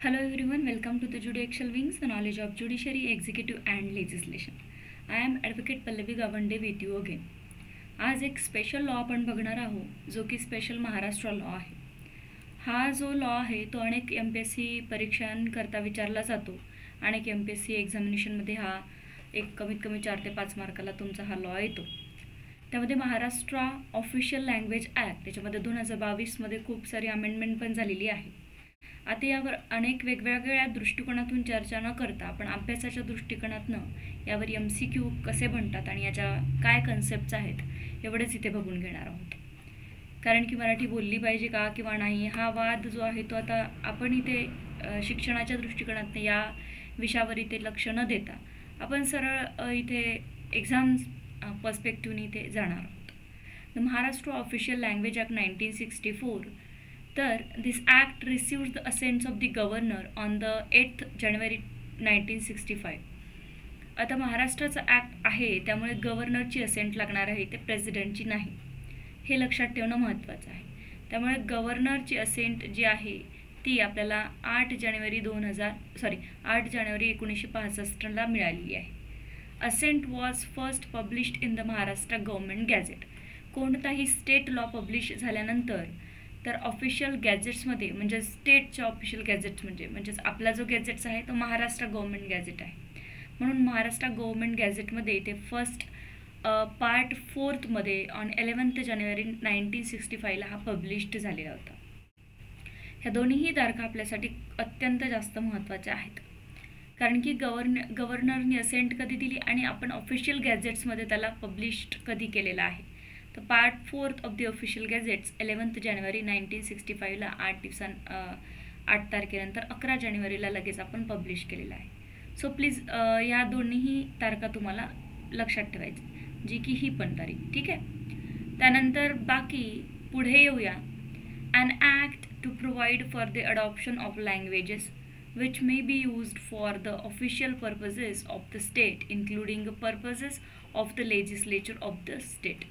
Hello everyone, welcome to the Judicial Wings, the knowledge of judiciary, executive and legislation. I am Advocate Pallavi Gavande with you again. आज एक special law आपण बघणार आहोत जो की special Maharashtra law आहे. हा जो लॉ आहे तो अनेक MPSC परीक्षांकरता विचारला जातो. अनेक MPSC एक्झामिनेशनमध्ये हा एक कमीत कमी 4 ते 5 मार्काला तुमचा हा लॉ येतो. त्यामध्ये महाराष्ट्र ऑफिशियल लँग्वेज ॲक्ट त्याच्यामध्ये 2022मध्ये खूप सारी अमेंडमेंट पण झालेली आहे. आता यावर अनेक वेगवेगळ्या दृष्टिकोनातून चर्चा न करता आपण अभ्यासाच्या दृष्टिकोनातनं यावर MCQ कसे बनतात आणि याच्या काय कन्सेप्ट्स आहेत एवढेच इथे बघून घेणार आहोत. कारण की मराठी बोलली पाहिजे का किंवा नाही हा वाद जो आहे तो आता आपण इथे शिक्षणाच्या दृष्टिकोनातनं या विषयावर इथे लक्ष न देता आपण सरळ इथे एक्झाम्स पर्स्पेक्टिव्हने इथे जाणार आहोत. The Maharashtra official language act 1964. तर this act received the assents of the governor on the 8th January 1965. आता महाराष्ट्राचा ॲक्ट आहे त्यामुळे गव्हर्नरची असेंट लागणार आहे, ते प्रेसिडेंटची नाही. हे लक्षात ठेवणं महत्त्वाचं आहे. त्यामुळे गव्हर्नरची असेंट जी आहे ती आपल्याला 8 जानेवारी 1965ला मिळालेली आहे. Assent was first published in the Maharashtra government gazette. कोणताही स्टेट लॉ पब्लिश झाल्यानंतर तर ऑफिशियल गॅजेट्समध्ये म्हणजे स्टेटच्या ऑफिशियल गॅजेट्स म्हणजेच आपला जो गॅजेट्स आहे तो महाराष्ट्र गव्हर्नमेंट गॅझेट आहे. म्हणून महाराष्ट्र गव्हर्नमेंट गॅझेटमध्ये ते फर्स्ट पार्ट 4मध्ये ऑन 11th January 1965ला हा पब्लिश्ड झालेला होता. ह्या दोन्हीही तारखा आपल्यासाठी अत्यंत जास्त महत्त्वाच्या आहेत. कारण की गव्हर्नरनी असेंट कधी दिली आणि आपण ऑफिशियल गॅजेट्समध्ये त्याला पब्लिश्ड कधी केलेला आहे. तर part 4th of the official gadgets 11th January 1965ला 8 तारखेनंतर 11 जानेवारीला लगेच आपण पब्लिश केलेला आहे. सो प्लीज या दोन्हीही तारखा तुम्हाला लक्षात ठेवायची, जी की ही पण तारीख. ठीक आहे. त्यानंतर बाकी पुढे येऊया. An act to provide for the adoption of languages which may be used for the official purposes of the state including the purposes of the legislature of the state.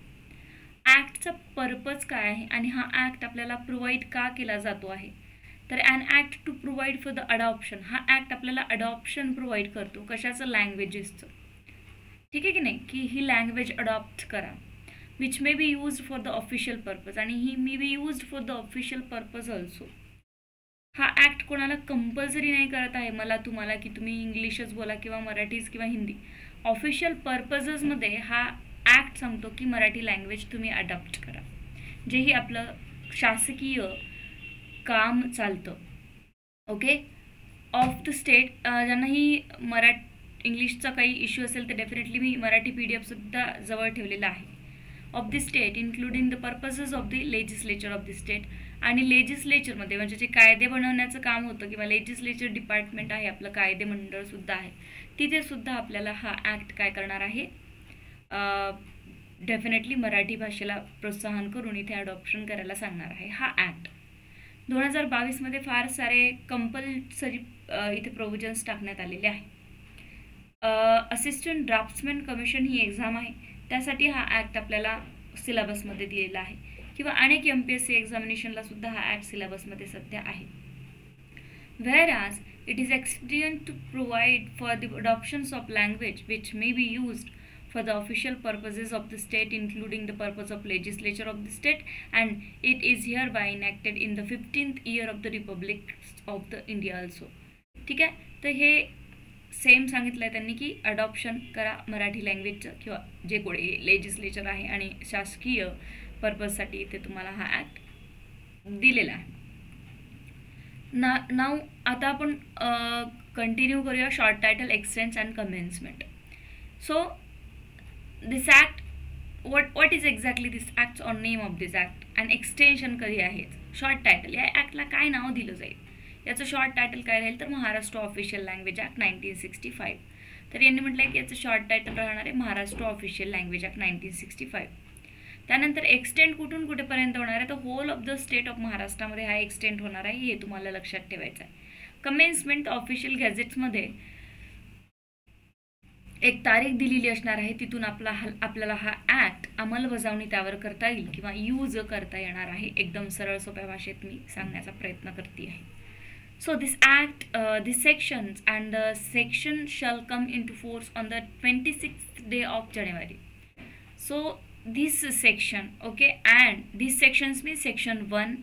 ॲक्टचा पर्पज काय आहे आणि हा ॲक्ट आपल्याला provide का केला जातो आहे. तर an act to provide for the adoption, हा ॲक्ट आपल्याला अडॉप्शन प्रोव्हाइड करतो. कशाचं? लँग्वेजेसचं. ठीक आहे की नाही, की ही लँग्वेज अडॉप्ट करा. Which may be used for the official purpose, आणि ही may be used for the official purpose also. हा ॲक्ट कोणाला कंपल्सरी नाही करत आहे मला तुम्हाला की तुम्ही इंग्लिशच बोला किंवा मराठीच किंवा हिंदी. ऑफिशियल पर्पजेसमध्ये हा ॲक्ट सांगतो की मराठी लँग्वेज तुम्ही अडॉप्ट करा. जेही आपलं शासकीय काम चालतं. ओके. ऑफ द स्टेट, ज्यांनाही इंग्लिशचा काही इश्यू असेल तर डेफिनेटली मी मराठी PDF सुद्धा जवळ ठेवलेला आहे. Of the state including the purposes of the legislature of the state. आणि लेजिस्लेचरमध्ये म्हणजे जे कायदे बनवण्याचं काम होतं किंवा लेजिस्लेचर डिपार्टमेंट आहे आपलं, कायदे मंडळसुद्धा आहे, तिथेसुद्धा आपल्याला हा ॲक्ट काय करणार आहे, डेफिनेटली मराठी भाषेला प्रोत्साहन करून इथे अडॉप्शन करायला सांगणार आहे हा ॲक्ट. 2022मध्ये फार सारे कंपल्सरी इथे प्रोव्हिजन्स टाकण्यात आलेले आहे. असिस्टंट ड्राफ्ट्समॅन कमिशन ही एक्झाम आहे, त्यासाठी हा ॲक्ट आपल्याला सिलेबसमध्ये दिलेला आहे किंवा अनेक MPSC एक्झामिनेशनला सुद्धा हा ॲक्ट सिलेबसमध्ये सध्या आहे. Whereas it is expedient to provide for the adoptions of language which may be used for the official purposes of the state including the purpose of legislature of the state, and it is hereby enacted in the 15th year of the Republic of the India also. ठीक आहे. तर हे same सांगितलं आहे त्यांनी की adoption करा मराठी लँग्वेजचं किंवा जे कोणी लेजिस्लेचर आहे आणि शासकीय पर्पजसाठी इथे तुम्हाला हा ॲक्ट दिलेला आहे. नाव आता आपण कंटिन्यू करूया. Short title, extends and commencement. So this act, what is exactly this act or name of this act, and extension कधी आहे. शॉर्ट टायटल, या ॲक्टला काय नाव दिलं जाईल, याचं शॉर्ट टायटल काय राहील तर महाराष्ट्र ऑफिशियल लँग्वेज ॲक्ट 1965. तर यांनी म्हटलं आहे की याचं शॉर्ट टायटल राहणार आहे महाराष्ट्र ऑफिशियल लँग्वेज ॲक्ट 1965. त्यानंतर एक्सटेंड कुठून कुठेपर्यंत होणार आहे तर whole of the state of महाराष्ट्रामध्ये हा एक्सटेंड होणार आहे, हे तुम्हाला लक्षात ठेवायचं आहे. कमेन्समेंट ऑफिशियल गॅझेट्समध्ये एक तारीख दिलेली असणार आहे, तिथून आपल्याला हा ॲक्ट अंमलबजावणी त्यावर करता येईल किंवा यूज करता येणार आहे. एकदम सरळ सोप्या भाषेत मी सांगण्याचा प्रयत्न करते आहे. So this act, these sections and the section shall come into force on the 26th day of January. So this section, okay, and these sections means section 1,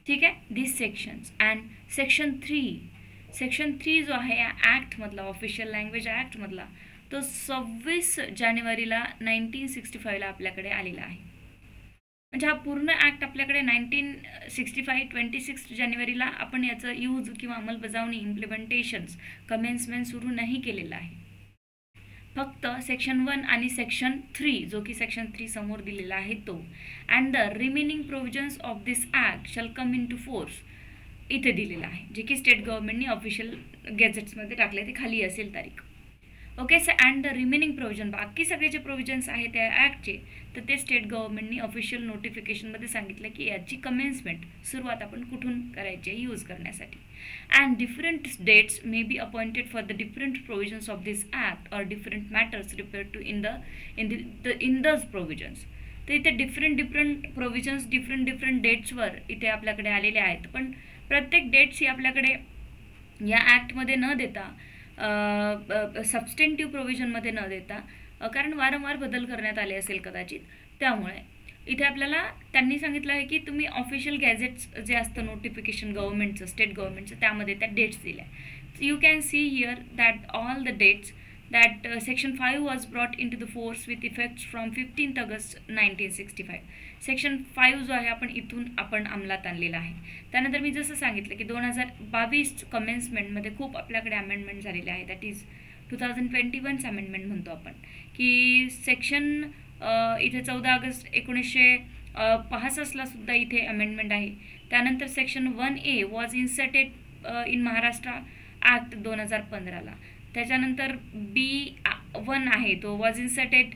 ठीक आहे, these sections and section 3 जो आहे या act मधला, official language act मधला, तो 26 जानेवारीला 1965ला आपल्याकडे आलेला आहे. म्हणजे हा पूर्ण ॲक्ट आपल्याकडे 1965 26 जानेवारीला आपण याचं यूज किंवा अंमलबजावणी, इम्प्लिमेंटेशन्स, कमेन्समेंट सुरू नाही केलेलं आहे. फक्त सेक्शन 1 आणि सेक्शन 3, जो की सेक्शन 3 समोर दिलेला आहे तो, and the remaining provisions of this act shall come into force, इथे दिलेलं आहे, जे की स्टेट गव्हर्नमेंटने ऑफिशियल गॅझेट्समध्ये टाकले, ते खाली असेल तारीख. Okay sir, and the remaining provision, बाकी सगळे जे प्रोव्हिजन्स आहेत त्या ॲक्टचे, तर ते स्टेट गव्हर्नमेंटनी ऑफिशियल नोटिफिकेशनमध्ये सांगितलं की याची कमेन्समेंट, सुरुवात आपण कुठून करायची आहे यूज करण्यासाठी. And different dates may be appointed for the different provisions of this act or different matters repaired to in those provisions. तर इथे डिफरंट प्रोव्हिजन्स डिफरंट डेट्सवर इथे आपल्याकडे आलेले आहेत, पण प्रत्येक डेट्स ही आपल्याकडे या ॲक्टमध्ये न देता, सबस्टेंटिव्ह प्रोव्हिजनमध्ये न देता, कारण वारंवार बदल करण्यात आले असेल कदाचित, त्यामुळे इथे आपल्याला त्यांनी सांगितलं आहे की तुम्ही ऑफिशियल गॅझेट्स जे असतं नोटिफिकेशन गव्हर्नमेंटचं, स्टेट गव्हर्नमेंटचं, त्यामध्ये त्या डेट्स दिल्या. So you can see here that all the dates that section 5 was brought into the force with effects from 15th August 1965. Section 5 जो आहे आपण अंमलात आणलेला आहे. त्यानंतर मी जसं सांगितलं की 2022 कमेन्समेंटमध्ये खूप आपल्याकडे अमेंडमेंट झालेले आहे, दॅट इज 2021 अमेंडमेंट म्हणतो आपण, की सेक्शन इथे 14 ऑगस्ट 1965ला सुद्धा इथे अमेंडमेंट आहे. त्यानंतर section 1A was inserted in Maharashtra act 2015ला. त्याच्यानंतर B1 आहे तो वॉज इन्सर्टेड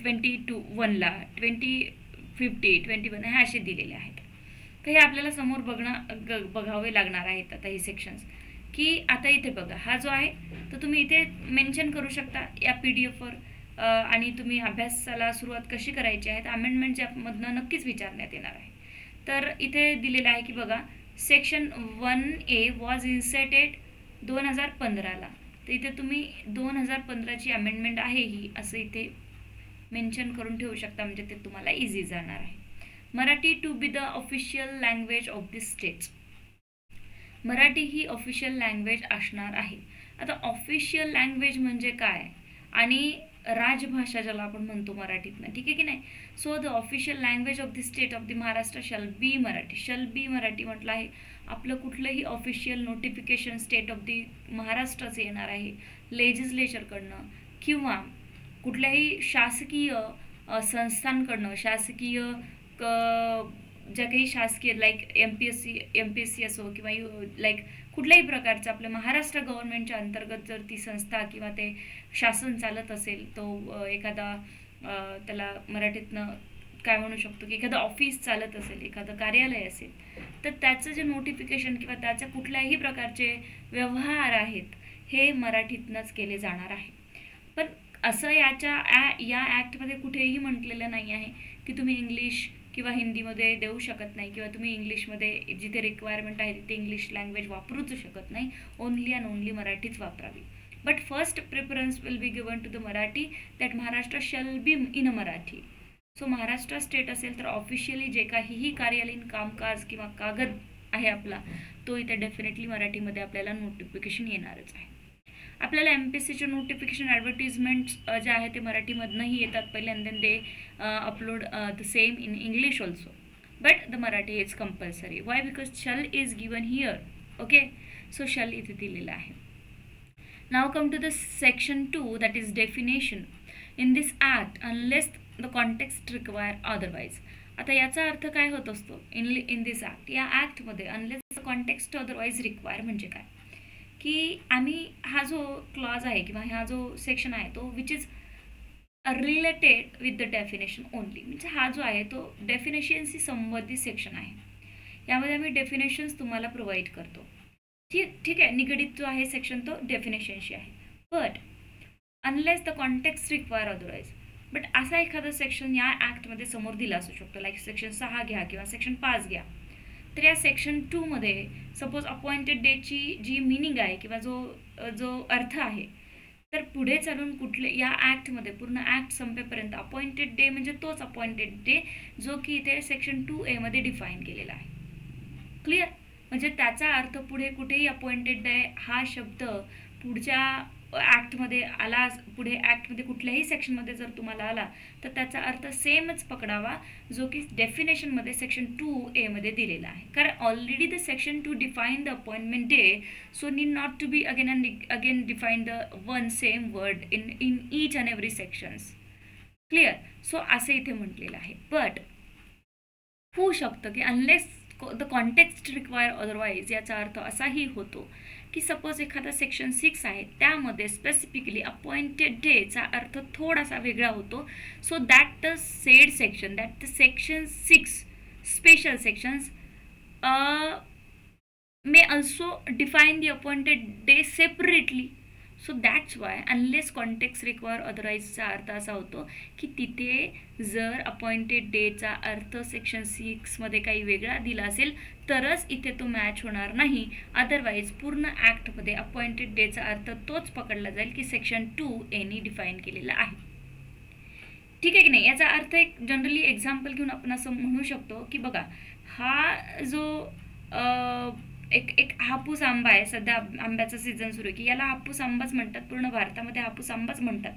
2021ला, 2021 हे असे दिलेले आहेत. तर हे आपल्याला समोर बघावे लागणार आहेत आता हे सेक्शन्स, की आता इथे बघा हा जो आहे तो तुम्ही इथे मेन्शन करू शकता या PDF वर, आणि तुम्ही अभ्यासाला सुरुवात कशी करायची आहे अमेंडमेंटच्या मधनं नक्कीच विचारण्यात येणार आहे. तर इथे दिलेलं आहे की बघा, सेक्शन 1A वॉज इन्सर्टेड 2015ला, तर इथे तुम्ही 2015ची अमेंडमेंट आहे ही असं इथे मेन्शन करून ठेवू शकता, म्हणजे ते तुम्हाला इझी जाणार आहे. Marathi to be the official language of this states. Marathi ही ऑफिशियल लँग्वेज असणार आहे. आता ऑफिशियल लँग्वेज म्हणजे काय, आणि राजभाषा ज्याला आपण म्हणतो मराठीतनं, ठीक आहे की नाही. So the official language of the state of the Maharashtra shall B Marathi. Shall be Marathi म्हटलं आहे. आपलं कुठलंही official notification state of the महाराष्ट्राचं येणार आहे, लेजिस्लेचरकडनं किंवा कुठल्याही शासकीय संस्थांकडनं, शासकीय ज्या काही शासकीय लाईक MPSC असो किंवा लाईक कुठल्याही प्रकारचं आपल्या महाराष्ट्र गव्हर्नमेंटच्या अंतर्गत जर ती संस्था किंवा ते शासन चालत असेल, तो एखादा त्याला मराठीतनं काय म्हणू शकतो की एखादं ऑफिस चालत असेल, एखादं कार्यालय असेल, तर त्याचं जे नोटिफिकेशन किंवा त्याच्या कुठल्याही प्रकारचे व्यवहार आहेत हे मराठीतनंच केले जाणार आहे. पण असं या ॲक्टमध्ये कुठेही म्हटलेलं नाही आहे की तुम्ही इंग्लिश किंवा हिंदीमध्ये देऊ शकत नाही, किंवा तुम्ही इंग्लिशमध्ये जिथे रिक्वायरमेंट आहे तिथे इंग्लिश लँग्वेज वापरूच शकत नाही, ओनली अँड ओनली मराठीच वापरावी. But first preference will be given to the Marathi, that Maharashtra shall be in a Marathi. So Maharashtra state असेल तर ऑफिशियली जे काहीही कार्यालयीन कामकाज किंवा कागद आहे आपला, तो इथे डेफिनेटली मराठीमध्ये आपल्याला नोटिफिकेशन येणारच आहे. आपल्याला MPSCचे नोटिफिकेशन ॲडव्हर्टिजमेंट्स जे आहे ते मराठीमधनंही येतात पहिल्यांदा, they upload the same in English also, but the Marathi is compulsory. Why? Because shall is given here. Okay, so shall इथे दिलेलं आहे. Now come to the section 2, that is definition. In this act unless the context require otherwise. आता याचा अर्थ काय होत असतो in this act, या ॲक्टमध्ये unless the context otherwise require म्हणजे काय, की आम्ही हा जो क्लॉज आहे किंवा हा जो सेक्शन आहे तो which is related with the definition only. म्हणजे हा जो आहे तो डेफिनेशनशी संबंधित सेक्शन आहे. यामध्ये आम्ही डेफिनेशन्स तुम्हाला प्रोव्हाइड करतो. ठीक आहे, निगडीत जो आहे सेक्शन तो डेफिनेशनशी आहे. But unless the context require otherwise, but असा एखादा सेक्शन या ॲक्टमध्ये समोर दिला असू शकतो, लाईक सेक्शन 6 घ्या किंवा सेक्शन 5 घ्या. तर या सेक्शन 2 मध्ये सपोज अपॉइंटेड डेची जी मिनिंग आहे किंवा जो अर्थ आहे, तर पुढे चालून कुठले या ॲक्टमध्ये पूर्ण ॲक्ट संपेपर्यंत अपॉइंटेड डे म्हणजे तोच अपॉइंटेड डे जो की इथे सेक्शन 2A मध्ये डिफाईन केलेला आहे. क्लिअर? म्हणजे त्याचा अर्थ पुढे कुठेही अपॉइंटेड डे हा शब्द पुढच्या ॲक्टमध्ये आला, पुढे ॲक्टमध्ये कुठल्याही सेक्शनमध्ये जर तुम्हाला आला तर त्याचा अर्थ सेमच पकडावा जो की डेफिनेशनमध्ये सेक्शन 2A मध्ये दिलेला आहे. कारण already the section 2 define the appointment day, so need not to be again define the one same word in each and every sections. Clear? So असं इथे म्हटलेलं आहे. बट होऊ शकतं की unless the context require otherwise, याचा अर्थ असाही होतो की सपोज एखादा सेक्शन 6 आहे त्यामध्ये स्पेसिफिकली अपॉइंटेड डेचा अर्थ थोडासा वेगळा होतो. So that the said section, that the section 6 special sections may also define the appointed day separately. So that's why unless context require अदरवाईजचा अर्थ असा होतो की तिथे जर अपॉइंटेड डेचा अर्थ सेक्शन 6 मध्ये काही वेगळा दिला असेल तरच इथे तो मॅच होणार नाही. अदरवाईज पूर्ण ॲक्टमध्ये अपॉइंटेड डेचा अर्थ तोच पकडला जाईल की सेक्शन 2A नी डिफाईन केलेला आहे. ठीक आहे की नाही? याचा अर्थ एक जनरली एक्झाम्पल घेऊन आपण असं म्हणू शकतो की बघा, हा जो एक हापूस आंबा आहे, सध्या आंब्याचा सीझन सुरू आहे की याला हापूस आंबाच म्हणतात, पूर्ण भारतामध्ये हापूस आंबाच म्हणतात.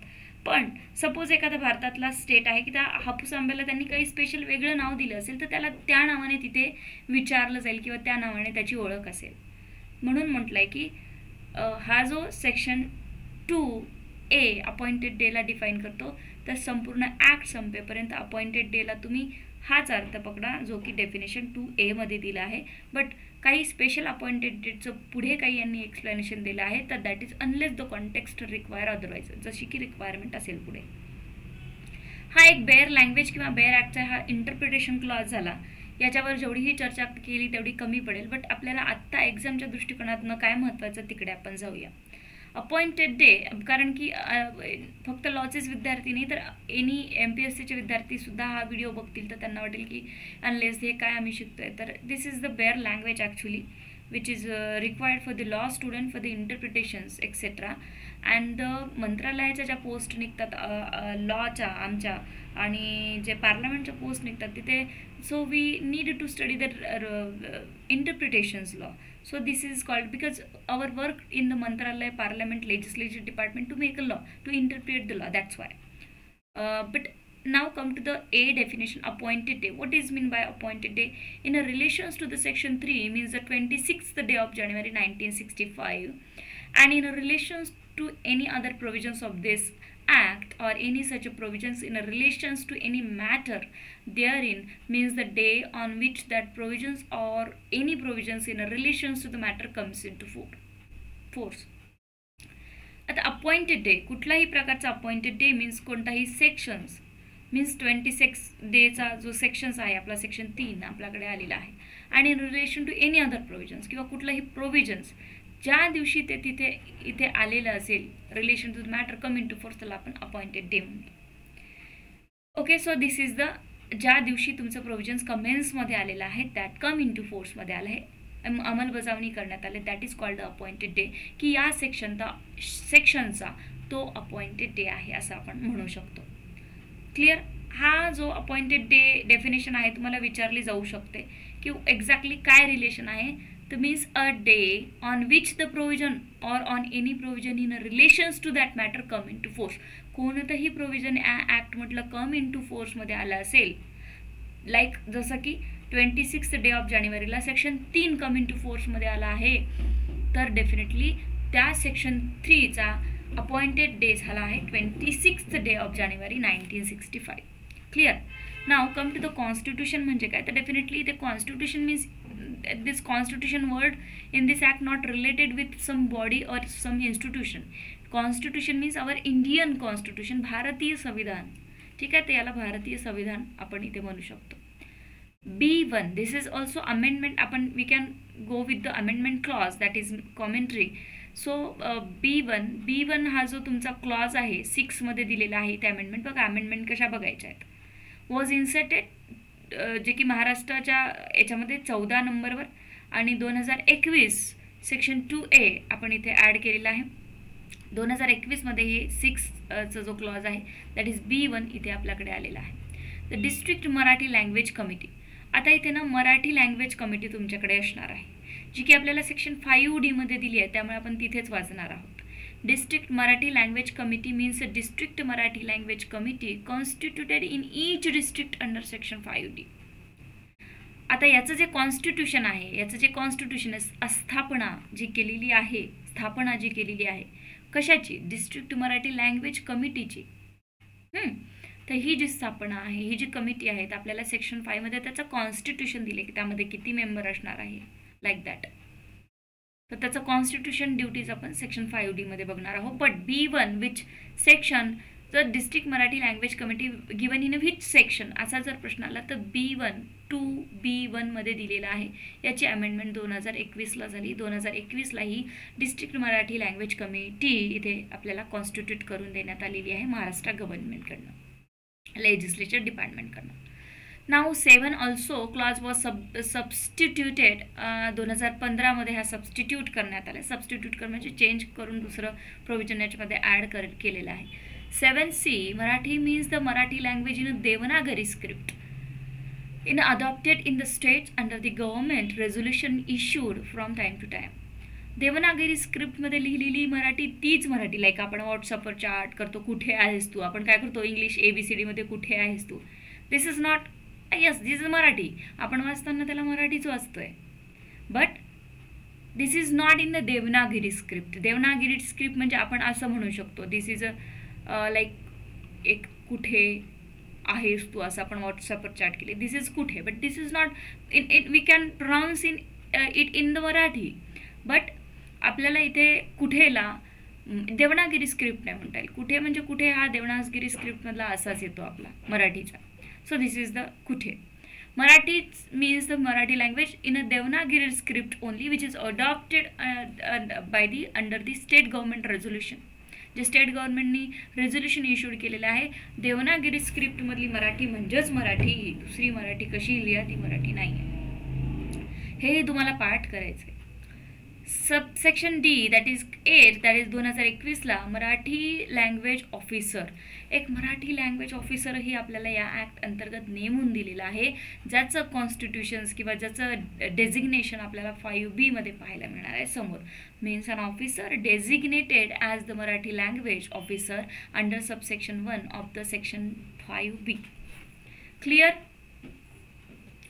पण सपोज एखादा भारतातला स्टेट आहे की त्या हापूस आंब्याला त्यांनी काही स्पेशल वेगळं नाव दिलं असेल तर त्याला त्या नावाने तिथे विचारलं जाईल किंवा त्या नावाने त्याची ओळख असेल. म्हणून म्हटलंय की हा जो सेक्शन 2A अपॉइंटेड डेला डिफाईन करतो तर संपूर्ण ॲक्ट संपेपर्यंत अपॉइंटेड डेला तुम्ही हाच अर्थ पकडा जो की डेफिनेशन 2A मध्ये दिला आहे. बट काही स्पेशल अपॉइंटेड डेटचं पुढे काही यांनी एक्सप्लेनेशन दिलं आहे तर that is unless the context require otherwise, जशी की रिक्वायरमेंट असेल पुढे. हा एक बेअर लँग्वेज किंवा बेअर ॲक्टचा हा इंटरप्रिटेशन क्लॉज झाला. याच्यावर जेवढीही चर्चा केली तेवढी कमी पडेल. बट आपल्याला आत्ता एक्झामच्या दृष्टिकोनातनं काय महत्त्वाचं तिकडे आपण जाऊया. अपॉइंटेड डे, कारण की फक्त लॉचेच विद्यार्थी नाही तर एनी MPSCचे विद्यार्थीसुद्धा हा व्हिडिओ बघतील तर त्यांना वाटेल की अनलेस हे काय आम्ही शिकतोय. तर this is the bare language actually which is required for the law student for the interpretations etcetera. And the मंत्रालयाच्या ज्या पोस्ट निघतात लॉच्या आमच्या आणि जे पार्लमेंटच्या पोस्ट निघतात तिथे, so we need to study the interpretations law. So this is called because our work in the Mantralaya, Parliament, Legislative Department to make a law, to interpret the law. That's why. But now come to the A definition, appointed day. What is mean by appointed day? In a relations to the section 3 means the 26th day of January 1965, and in a relations to any other provisions of this act or any such provisions in a relations to any matter therein means the day on which that provisions or any provisions in a relations to the matter comes into force. आता appointed day, कुठलाही प्रकारचा appointed day means कोणताही sections means 26 डेचा जो sections आहे आपला section 3 आपल्याकडे आलेला आहे आणि in relation to any other provisions किंवा कुठलाही प्रोव्हिजन्स ज्या दिवशी ते इथे आलेलं असेल relation to the matter come into force त्याला आपण अपॉइंटेड डे म्हणतो. Okay, so this is the ज्या दिवशी तुमचं प्रोव्हिजन्स कमेन्समध्ये आलेलं आहे दॅट कम इन टू फोर्समध्ये आलं आहे, अंमलबजावणी करण्यात आले, that is called the appointed day. की या सेक्शनचा तो अपॉइंटेड डे आहे असं आपण म्हणू शकतो. क्लिअर? हा जो अपॉइंटेड डे डेफिनेशन आहे तुम्हाला विचारली जाऊ शकते की एक्झॅक्टली काय रिलेशन आहे. तर means a day on which the provision or on any provision in relations to that matter come into force. कोणतंही प्रोव्हिजन ॲक्ट म्हटलं कम इन टू फोर्समध्ये आलं असेल, लाईक जसं की 26th डे ऑफ जानेवारीला सेक्शन 3 कम इन टू फोर्समध्ये आला आहे तर डेफिनेटली त्या सेक्शन 3चा अपॉइंटेड डे झाला आहे 26th day of January 1965. Clear? Now come to the constitution म्हणजे काय तर डेफिनेटली ते constitution means this constitution word in this act not related with some body or some institution. Constitution means our Indian constitution, भारतीय संविधान. ठीक आहे, ते याला भारतीय संविधान आपण इथे म्हणू शकतो. B1 this is also amendment. आपण we can go with the amendment clause that is commentary. So B1 हा जो तुमचा क्लॉज आहे 6 मध्ये दिलेला आहे ते अमेंडमेंट. बघा अमेंडमेंट कशा बघायच्या आहेत. was inserted जे की महाराष्ट्राच्या याच्यामध्ये 14 नंबरवर आणि 2021 सेक्शन 2A आपण इथे ॲड केलेला आहे. 2021मध्ये हे 6चा जो क्लॉज आहे दॅट इज B1 इथे आपल्याकडे आलेला आहे. The district Marathi language committee. आता इथे ना मराठी लँग्वेज कमिटी तुमच्याकडे असणार आहे, जी की आपल्याला सेक्शन 5D मध्ये दिली आहे, त्यामुळे आपण तिथेच वाचणार आहोत. District Marathi Language Committee means a district Marathi language committee constituted in each district under section 5D. आता याचं जे कॉन्स्टिट्यूशन आहे, याचं जे कॉन्स्टिट्यूशन स्थापना जी केलेली आहे, स्थापना जी केलेली आहे कशाची? डिस्ट्रिक्ट मराठी लँग्वेज कमिटीची. तर ही जी स्थापना आहे, ही जी कमिटी आहे, आपल्याला सेक्शन 5 मध्ये त्याचं कॉन्स्टिट्यूशन दिले की त्यामध्ये किती मेंबर असणार आहे, लाईक दॅट. तर त्याचं कॉन्स्टिट्यूशन ड्युटीज आपण सेक्शन 5D मध्ये बघणार आहोत. But B1 which section the district Marathi language committee given in which section असा जर प्रश्न आला तर B1 2B1 मध्ये दिलेला आहे. याची अमेंडमेंट 2021ला झाली. 2021ला ही डिस्ट्रिक्ट मराठी लँग्वेज कमिटी इथे आपल्याला कॉन्स्टिट्यूट करून देण्यात आलेली आहे महाराष्ट्र गव्हर्नमेंटकडनं, लेजिस्लेचर डिपार्टमेंटकडनं. Now 7 also clause was substituted. 2015 मध्ये हा सबस्टिट्यूट करण्यात आला. सबस्टिट्यूट कर म्हणजे चेंज करून दुसरं प्रोव्हिजन याच्यामध्ये ॲड केलेलं आहे. 7C Marathi means the Marathi language in Devanagari script in adopted in the states under the government resolution issued from time to time. Devanagari स्क्रिप्टमध्ये लिहिलेली मराठी तीच मराठी. लाईक आपण व्हॉट्सअपवर चॅट करतो, कुठे आहेस तू, आपण काय करतो इंग्लिश ABCD मध्ये कुठे आहेस तू. This is not yes this is Marathi. आपण वाचताना त्याला मराठीच वाचतोय. But this is not in the Devanagari script. Devanagari script म्हणजे आपण असं म्हणू शकतो दिस इज अ लाईक एक कुठे आहेस तू असं आपण व्हॉट्सअपवर चॅट केले, दिस इज कुठे. But this is not in we can pronounce it in the Marathi. But आपल्याला इथे कुठेला देवनागिरी स्क्रिप्ट नाही म्हणता येईल. कुठे म्हणजे कुठे हा देवनागिरी स्क्रिप्टमधला असाच येतो आपला मराठीचा. So this is the Kuthe. Marathi means the Marathi language in a Devanagari script only, which is adopted by the under the state government resolution. जे स्टेट गव्हर्नमेंटनी रेझोल्युशन इश्यूड केलेलं आहे. देवनागिरी स्क्रिप्ट मधली मराठी म्हणजेच मराठी, दुसरी मराठी कशी लिहा ती मराठी नाही आहे. हे तुम्हाला पाठ करायचं आहे. Subsection D that is 8 that is 2021ला मराठी लँग्वेज ऑफिसर. एक मराठी लँग्वेज ऑफिसरही आपल्याला या ॲक्ट अंतर्गत नेमून दिलेलं आहे, ज्याचं कॉन्स्टिट्यूशन्स किंवा ज्याचं डेझिग्नेशन आपल्याला 5B मध्ये पाहायला मिळणार आहे समोर. Means an officer designated as the Marathi language officer under subsection 1 of the section 5B. Clear?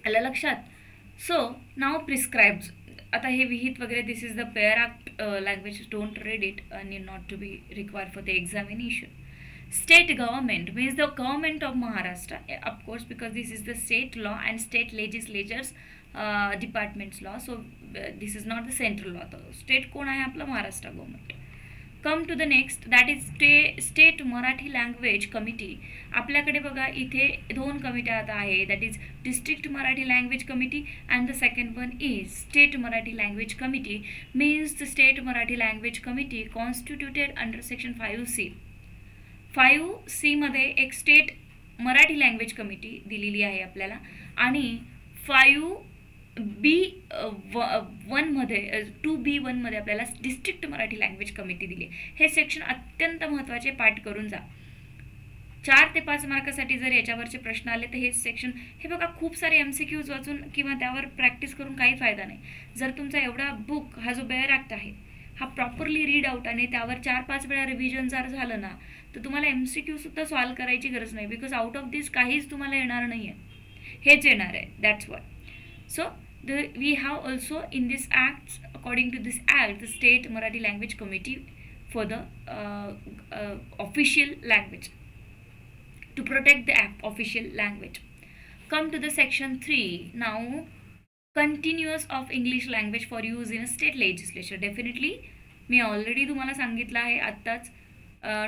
आलं लक्षात? सो नाव प्रिस्क्राइब्ड. आता हे विहित वगैरे this is the pair act language, don't read it need not to be required for the examination. State government means the government of Maharashtra, of course, because this is the state law and state legislatures departments law. So this is not the central law. The state कोण आहे आपलं? Maharashtra government. Come to the next that is state Marathi language committee. आपल्याकडे बघा इथे 2 कमिट्या आता आहे, that is district Marathi language committee and the second one is state Marathi language committee. Means the state Marathi language committee constituted under section 5C. 5C मध्ये एक state Marathi language committee दिलेली आहे आपल्याला आणि 5B1 मध्ये 2B1 मध्ये आपल्याला डिस्ट्रिक्ट मराठी लँग्वेज कमिटी दिली. हे सेक्शन अत्यंत महत्त्वाचे, पाठ करून जा. 4 ते 5 मार्कासाठी जर याच्यावरचे प्रश्न आले तर हे सेक्शन, हे बघा खूप सारे MCQs वाचून किंवा त्यावर प्रॅक्टिस करून काही फायदा नाही. जर तुमचा एवढा बुक हा जो बेअर ॲक्ट आहे हा प्रॉपरली रीड आउट आणि त्यावर 4-5 वेळा रिव्हिजन जर झालं ना तर तुम्हाला MCQ सुद्धा सॉल्व करायची गरज नाही, बिकॉज आउट ऑफ दिस काहीच तुम्हाला येणार नाही आहे, हेच येणार आहे. That's why. So we have also in this act, according to this act, the state Marathi language committee for the official language to protect the official language. Come to the section 3 now. Continuous of English language for use in a state legislature. Definitely me already तुम्हाला सांगितलं आहे आत्ताच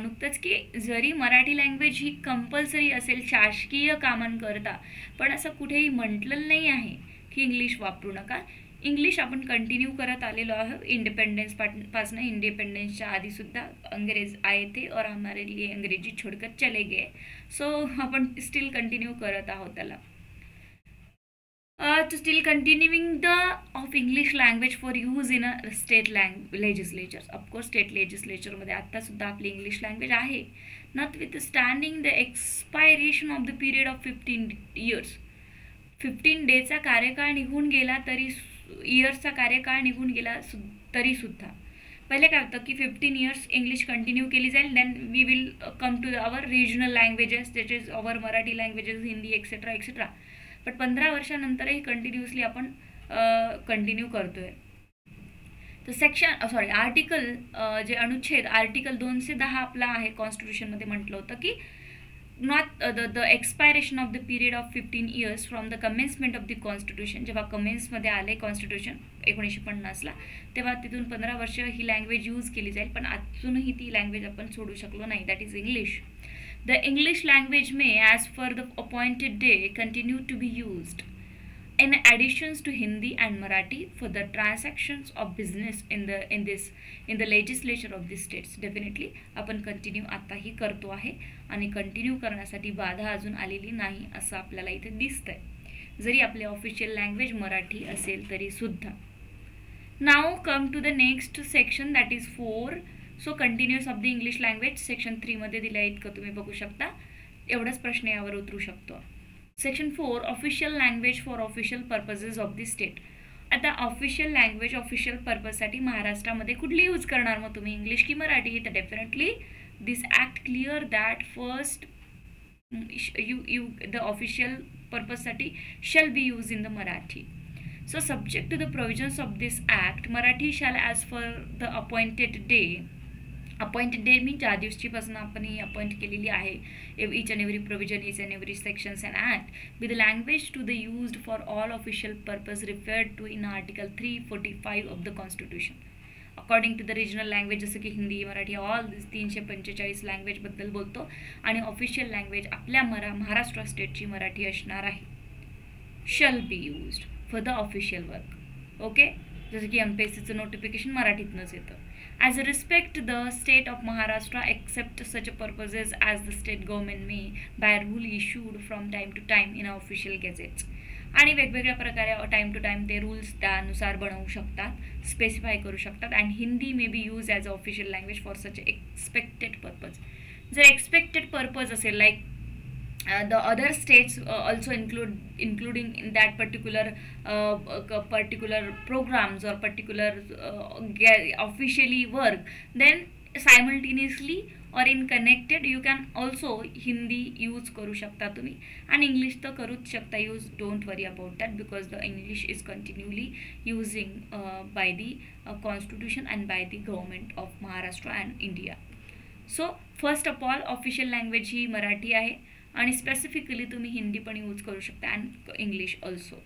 नुकतंच की जरी Marathi language ही compulsory असेल शासकीय कामांकरता, पण असं कुठेही म्हटलेलं नाही आहे की इंग्लिश वापरू नका. इंग्लिश आपण कंटिन्यू करत आलेलो आहोत इंडिपेंडेंस पासून. इंडिपेंडेंसच्या आधीसुद्धा अंग्रेज आए थे और हमारे लिए अंग्रेजी छोड़कर चले गए. सो आपण स्टिल कंटिन्यू करत आहोत त्याला. To still continuing the of English language for use in a state legislatures. Of course, state legislature मध्ये आता सुद्धा आपली इंग्लिश लँग्वेज आहे. Notwithstanding the expiration of the period of 15 years. 15 डेचा कार्यकाळ निघून गेला तरी, इयर्सचा कार्यकाळ निघून गेला तरी सुद्धा पहिले काय होतं की 15 इयर्स इंग्लिश कंटिन्यू केली जाईल, then we will come to our regional languages, that is our Marathi languages, Hindi etcetera etcetera. But 15 वर्षानंतरही कंटिन्युअसली आपण कंटिन्यू करतोय. तर सेक्शन आर्टिकल जे अनुच्छेद आर्टिकल 210 आपला आहे कॉन्स्टिट्यूशनमध्ये म्हटलं होतं की not the expiration of the period of 15 years from the commencement of the constitution. जेव्हा कमेन्समध्ये आले कॉन्स्टिट्यूशन 1950ला, तेव्हा तिथून 15 वर्ष ही लँग्वेज यूज केली जाईल. पण अजूनही ती लँग्वेज आपण सोडू शकलो नाही, that is English. The English language may, as per the appointed day, continue to be used in additions to Hindi and Marathi for the transactions of business in the legislature of the states. Definitely आपण continue आताही करतो आहे आणि continue करण्यासाठी बाधा अजून आलेली नाही असं आपल्याला इथे दिसतंय, जरी आपले ऑफिशियल लँग्वेज मराठी असेल तरी सुद्धा. Now come to the next section, that is 4. So continuous of the English language section 3 मध्ये दिलं आहे, इतकं तुम्ही बघू शकता. एवढाच प्रश्न यावर उतरू शकतो. Section 4 official language for official purposes of the state. आता ऑफिशियल लँग्वेज ऑफिशियल पर्पजसाठी महाराष्ट्रामध्ये कुठली यूज करणार मग तुम्ही, इंग्लिश की मराठी? तर definitely this act clear that first you the official पर्पजसाठी shall be use in the Marathi. So subject to the provisions of this act Marathi shall as per the appointed day. Appointed day मी ज्या दिवशीपासून आपण ही appoint केलेली आहे, each and every provision, each and every sections and act with the language to the used for all official purpose referred to in article 345 of the constitution according to the regional language. जसं की Hindi, Marathi, all 345 language बद्दल बोलतो. आणि official language आपल्या महाराष्ट्र स्टेटची मराठी असणार आहे. शल बी used for the official work. Okay, जसं की MPSCचं नोटिफिकेशन मराठीतनंच येतं. As a respect the state of Maharashtra accept such purposes as the state government may by rule issued from time to time in official gazettes. आणि वेगवेगळ्या प्रकारे time to time ते rules त्यानुसार बनवू शकतात, स्पेसिफाय करू शकतात. And Hindi may be use as a official language for such expected purpose. जर एक्सपेक्टेड पर्पज असेल, like the other states also including in that particular programs or particular officially work, then simultaneously or in connected you can also Hindi use करू शकता तुम्ही, आणि English तर करूच शकता use. Don't worry about that because the English is continuously using by the constitution and by the government of Maharashtra and India. So first of all official language ही मराठी आहे, आणि स्पेसिफिकली तुम्ही हिंदी पण यूज करू शकता and English also.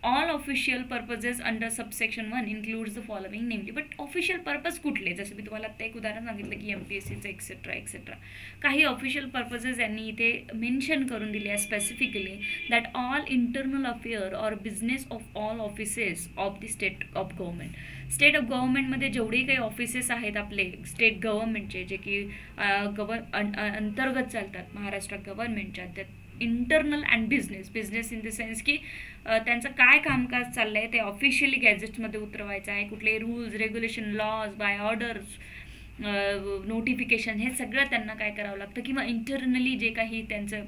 All official purposes under subsection 1 includes the following namely. But official purpose कुठले, जसं मी तुम्हाला आता एक उदाहरण सांगितलं की MPSCचं एक्सेट्रा एक्सेट्रा. काही ऑफिशियल पर्पजेस यांनी इथे मेन्शन करून दिले आहे specifically, that all internal affair or business of all offices of the state of government. State of गव्हर्मेंटमध्ये जेवढे काही ऑफिसेस आहेत आपले स्टेट गव्हर्मेंटचे, जे की अंतर्गत चालतात महाराष्ट्र गव्हर्मेंटच्या, त्यात internal and business in the sense की त्यांचं काय कामकाज चाललं आहे ते ऑफिशियली गॅजेट्समध्ये उतरवायचं आहे. कुठले rules, regulation, laws, by orders, notification, हे सगळं त्यांना काय करावं लागतं. किंवा इंटरनली जे काही त्यांचं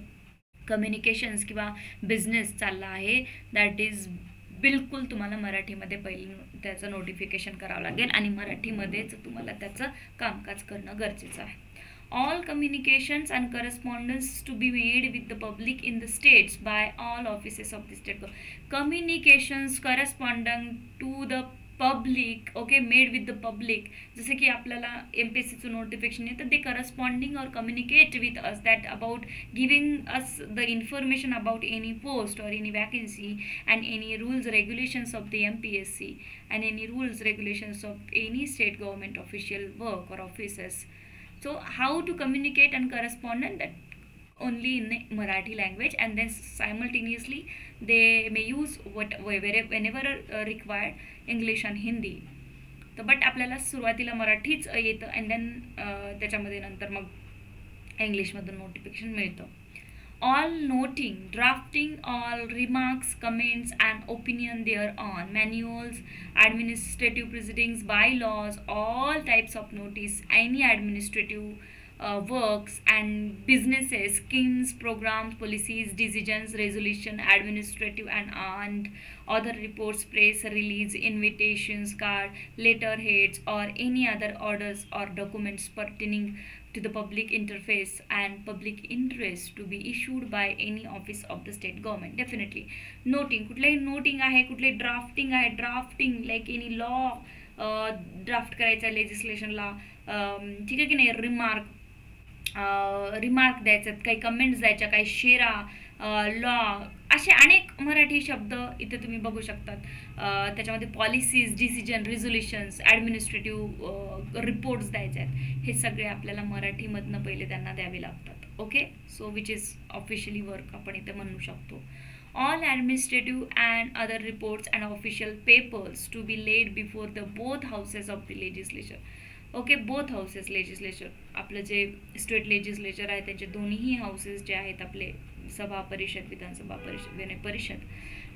कम्युनिकेशन्स किंवा बिझनेस चालला आहे, दॅट इज बिलकुल तुम्हाला मराठीमध्ये पहिलं त्याचं नोटिफिकेशन करावं लागेल आणि मराठीमध्येच तुम्हाला त्याचं कामकाज करणं गरजेचं आहे. All communications and correspondence to be made with the public in the states by all offices of the state. Communications corresponding to the public, okay, made with the public. जसे की आपल्याला MPSCचं नोटिफिकेशन येतं, ते corresponding or communicate with us that about giving us the information about any post or any vacancy and any rules regulations of the MPSC and any rules regulations of any state government official work or offices. So how to communicate and correspond, that only in Marathi language, and then simultaneously they may use whenever required English and Hindi. तर but आपल्याला सुरुवातीला मराठीच येतं and then त्याच्यामध्ये नंतर मग इंग्लिशमधून notification मिळतं. all noting, drafting all remarks, comments and opinion thereon, manuals, administrative proceedings, bylaws, all types of notice, any administrative works and businesses, schemes, programs, policies, decisions, resolution, administrative and other reports, press release, invitations, card, letterheads, or any other orders or documents pertaining to the public interface and public interest to be issued by any office of the state government. Definitely noting, कुठल्याही noting आहे, कुठल्याही drafting आहे, drafting like any law draft करायचा लेजिस्लेशनला, ठीक आहे की नाही, remark द्यायच्यात, काही कमेंट्स द्यायच्या, काही शेरा, लॉ, असे अनेक मराठी शब्द इथे तुम्ही बघू शकतात. त्याच्यामध्ये policies, decision, resolutions, administrative reports द्यायचे आहेत. हे सगळे आपल्याला मराठीमधनं पहिले त्यांना द्यावे लागतात. Okay, so which is officially work आपण इथे म्हणू शकतो. All administrative and other reports and official papers to be laid before the both houses of the legislature. Okay, both houses legislature, आपलं जे स्टेट लेजिस्लेचर आहे त्यांचे दोन्हीही हाऊसेस जे आहेत आपले, सभा परिषद, विधानसभा परिषद, विधान परिषद,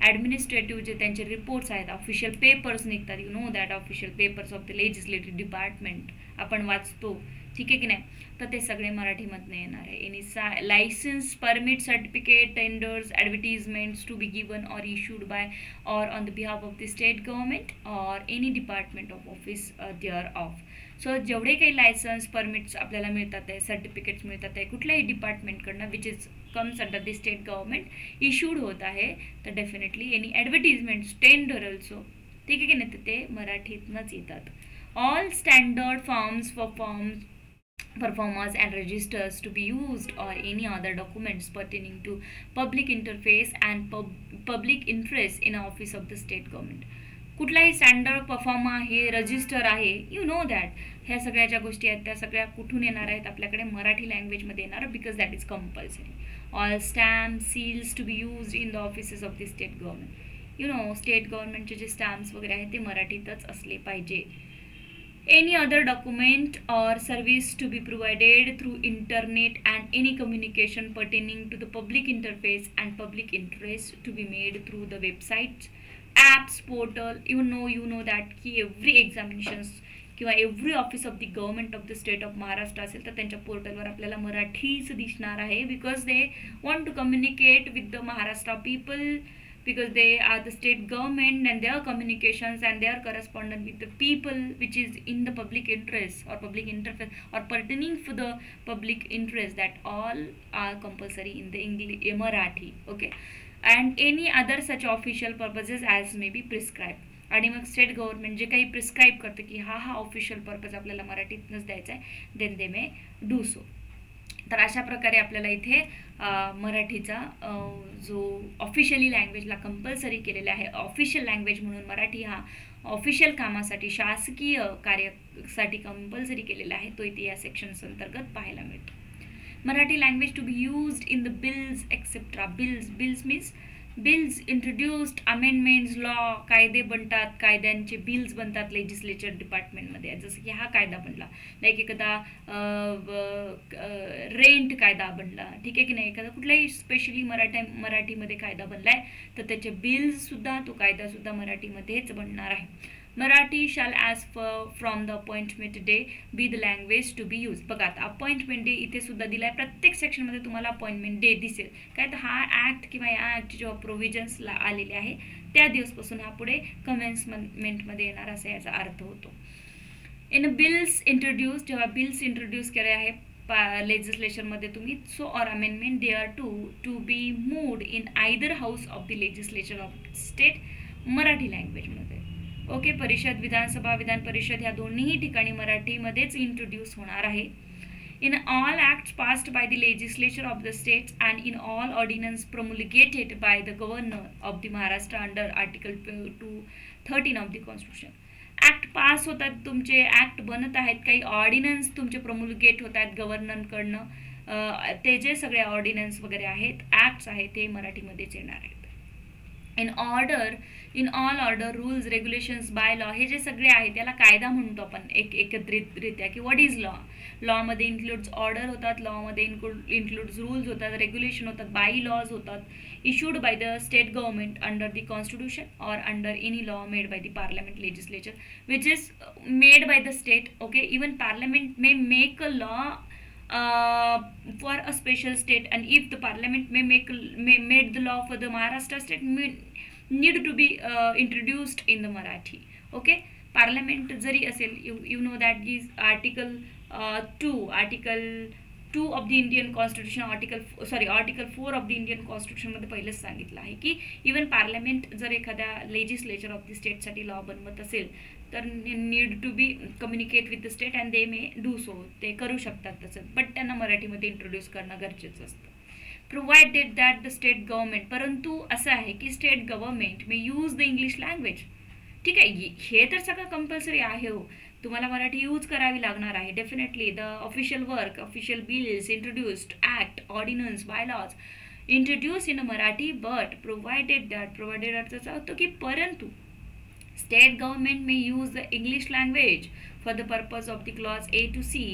ॲडमिनिस्ट्रेटिव्ह जे त्यांचे रिपोर्ट्स आहेत, ऑफिशियल पेपर्स निघतात, you know that official papers of the legislative department आपण वाचतो, ठीक आहे की नाही, तर ते सगळे मराठीमधनं येणार आहे. Any licence, permit, certificate, tenders, advertisements to be given or issued by or on the behalf of the state government or any department of office thereof. So जेवढे काही लायसन्स, परमिट्स आपल्याला मिळतात आहे, सर्टिफिकेट्स मिळतात आहे कुठल्याही डिपार्टमेंटकडनं which is comes under the state government issued होत आहे, तर definitely any advertisements, tender also, ठीक आहे की नाही, तर ते मराठीतनंच येतात. All standard forms for performers and registers to be used or any other documents pertaining to public interface and public interest in office of the state government. कुठलाही standard pro forma आहे, रजिस्टर आहे, यू नो दॅट, ह्या सगळ्या ज्या गोष्टी आहेत त्या सगळ्या कुठून येणार आहेत, आपल्याकडे मराठी लँग्वेजमध्ये येणार, because that is compulsory. All stamp, seals to be used in the offices of the state government, you know state गव्हर्नमेंटचे जे स्टॅम्प्स वगैरे आहेत ते मराठीतच असले पाहिजे. Any other document or service to be provided through internet and any communication pertaining to the public interface and public interest to be made through the websites, apps, portal. You know that की every examinations किंवा every office of the government of the state of Maharashtra असेल तर त्यांच्या पोर्टलवर आपल्याला मराठीच दिसणार आहे, because they want to communicate with the Maharashtra people, because they are the state government and their communications and their correspondence with the people which is in the public interest or public interest or pertaining to the public interest, that all are compulsory in the English Marathi. Okay, and any other such official purposes as may be prescribed. आणि मग state government जे काही prescribe करते की हा official purpose आपल्याला मराठीतनंच द्यायचा आहे, then they may do so. तर अशा प्रकारे आपल्याला इथे मराठीचा जो ऑफिशियली लँग्वेजला कंपल्सरी केलेला आहे, ऑफिशियल लँग्वेज म्हणून मराठी हा ऑफिशियल कामासाठी, शासकीय कार्यासाठी कंपल्सरी केलेला आहे, तो इथे या सेक्शन्स अंतर्गत पाहायला मिळतो. Marathi language to be used in the bills etcetera. Bills means bills introduced, amendments, law, कायदे बनतात, कायद्यांचे बिल्स बनतात लेजिस्लेचर डिपार्टमेंटमध्ये. जसं की हा कायदा बनला, लाईक एखादा रेंट कायदा बनला, ठीक आहे की नाही, एखादा कुठलाही स्पेशली मराठीमध्ये कायदा बनला आहे तर त्याचे बिल्ससुद्धा, तो कायदासुद्धा मराठीमध्येच बनणार आहे. Marathi shall as from the appointment day be the language to be use. बघा आता अपॉइंटमेंट डे इथे सुद्धा दिला आहे, प्रत्येक सेक्शनमध्ये तुम्हाला अपॉइंटमेंट डे दिसेल काय, तर हा ॲक्ट किंवा या ॲक्टचे जेव्हा प्रोव्हिजन्स आलेले आहे त्या दिवसपासून हा पुढे कमेन्समेंटमध्ये येणार असा याचा अर्थ होतो. इन बिल्स इंट्रोड्यूस, जेव्हा बिल्स इंट्रोड्यूस केले आहे लेजिस्लेचरमध्ये तुम्ही, so or amendment they are to be moved in either house of the legislature of state, Marathi लँग्वेजमध्ये. ओके, परिषद, विधानसभा, विधान परिषद ह्या दोन्ही ठिकाणी मराठीमध्येच इंट्रोड्यूस होणार आहे. In all acts passed by the legislature of the states and in all ordinance promulgated by the governor of the Maharashtra under article 213 of the constitution. Act pass होतात तुमचे, ॲक्ट बनत आहेत, काही ऑर्डिनन्स तुमचे प्रोमुलिगेट होत आहेत गव्हर्नरकडनं, ते जे सगळे ऑर्डिनन्स वगैरे आहेत, ॲक्ट्स आहेत, ते मराठीमध्येच येणार आहेत. In all order rules regulations by law, हे जे सगळे आहेत त्याला कायदा म्हणतो आपण एकत्रितरित्या, की व्हॉट इज लॉ. लॉमध्ये इन्क्लूड्स ऑर्डर होतात, लॉमध्ये इन्क्लूड्स रूल्स होतात, रेग्युलेशन होतात, बाय लॉज होतात, issued by the state government under the constitution or under any law made by the parliament legislature which is made by the state. Okay, even parliament may make a law for a special state, and if the parliament may made the law for the Maharashtra state need to be introduced in the Marathi. Okay, parliament जरी असेल, you know that is article 2 of the Indian constitution, article 4 of the Indian कॉन्स्टिट्यूशनमध्ये पहिलेच सांगितलं आहे की even parliament जर एखाद्या legislature of the स्टेटसाठी लॉ बनवत असेल तर need to be communicate with the state and they may do so, ते करू शकतात तसं, बट त्यांना मराठीमध्ये इंट्रोड्यूस करणं गरजेचं असतं. Provided that the state government, परंतु असं आहे की state government may use the English language. ठीक आहे, हे तर सगळं कंपल्सरी आहे हो, तुम्हाला मराठी यूज करावी लागणार आहे definitely. The official work, official bills introduced, act, ordinance, by laws introduce in Marathi, but provided अर्थाचा होतो की परंतु state government may use the English language for the purpose of the clause A to C.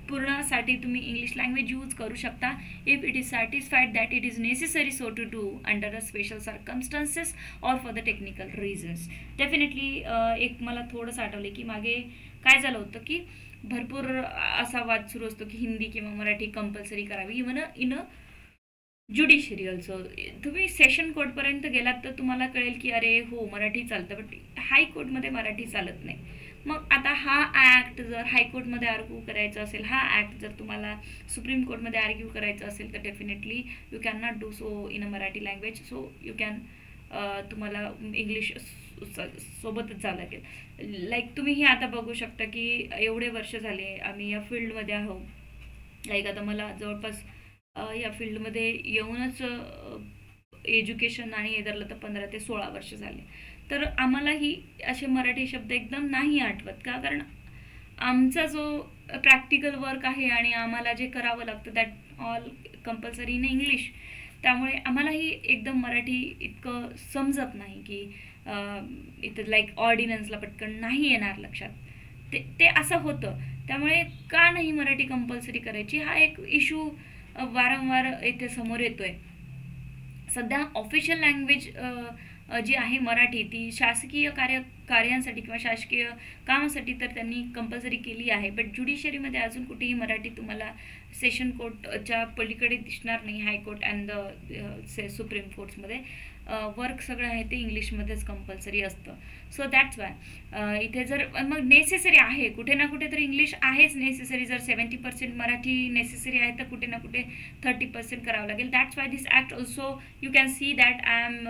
पूर्णसाठी तुम्ही English language use करू शकता if it is satisfied that it is necessary so to do under the special circumstances or for the technical reasons. Definitely एक मला थोडंसं आठवलं की मागे काय झालं होतं की भरपूर असा वाद सुरू असतो की हिंदी किंवा मराठी कंपल्सरी करावी even in a judiciary also. तुम्ही सेशन कोर्टपर्यंत गेलात तर तुम्हाला कळेल की अरे हो मराठी चालतं, बट हायकोर्टमध्ये मराठी चालत नाही. मग आता हा ॲक्ट जर हायकोर्टमध्ये आर्ग्यू करायचा असेल, हा ॲक्ट जर तुम्हाला सुप्रीम कोर्टमध्ये आर्ग्यू करायचा असेल तर definitely you can not do so in a Marathi language. So you can तुम्हाला इंग्लिश सोबतच जावं लागेल. लाईक तुम्हीही आता बघू शकता की एवढे वर्ष झाले आम्ही या फील्डमध्ये आहोत. लाईक आता मला जवळपास या फील्डमध्ये येऊनच एज्युकेशन आणि हे धरलं तर 15 ते 16 वर्ष झाले. तर आम्हालाही असे मराठी शब्द एकदम नाही आठवत का, कारण आमचा जो प्रॅक्टिकल वर्क आहे आणि आम्हाला जे करावं लागतं that all compulsory in English, त्यामुळे आम्हालाही एकदम मराठी इतकं समजत नाही की इथं लाईक ऑर्डिनन्सला पटकन नाही येणार लक्षात, ते असं होतं. त्यामुळे का नाही मराठी कंपल्सरी करायची हा एक इश्यू वारंवार इथे समोर येतोय. सध्या ऑफिशियल लँग्वेज जी आहे मराठी ती शासकीय कार्यांसाठी किंवा शासकीय कामासाठी तर त्यांनी कंपल्सरी केली आहे, बट ज्युडिशरीमध्ये अजून कुठेही मराठी तुम्हाला सेशन कोर्टच्या पलीकडे दिसणार नाही. हायकोर्ट अँड द सुप्रीम कोर्ट्समध्ये वर्क सगळं आहे ते इंग्लिशमध्येच कंपल्सरी असतं. सो दॅट्स वाय इथे जर मग नेसेसरी आहे कुठे ना कुठे तर इंग्लिश आहेच नेसेसरी. जर 70% मराठी नेसेसरी आहे तर कुठे ना कुठे 30% करावं लागेल. That's why this act also you can see that I am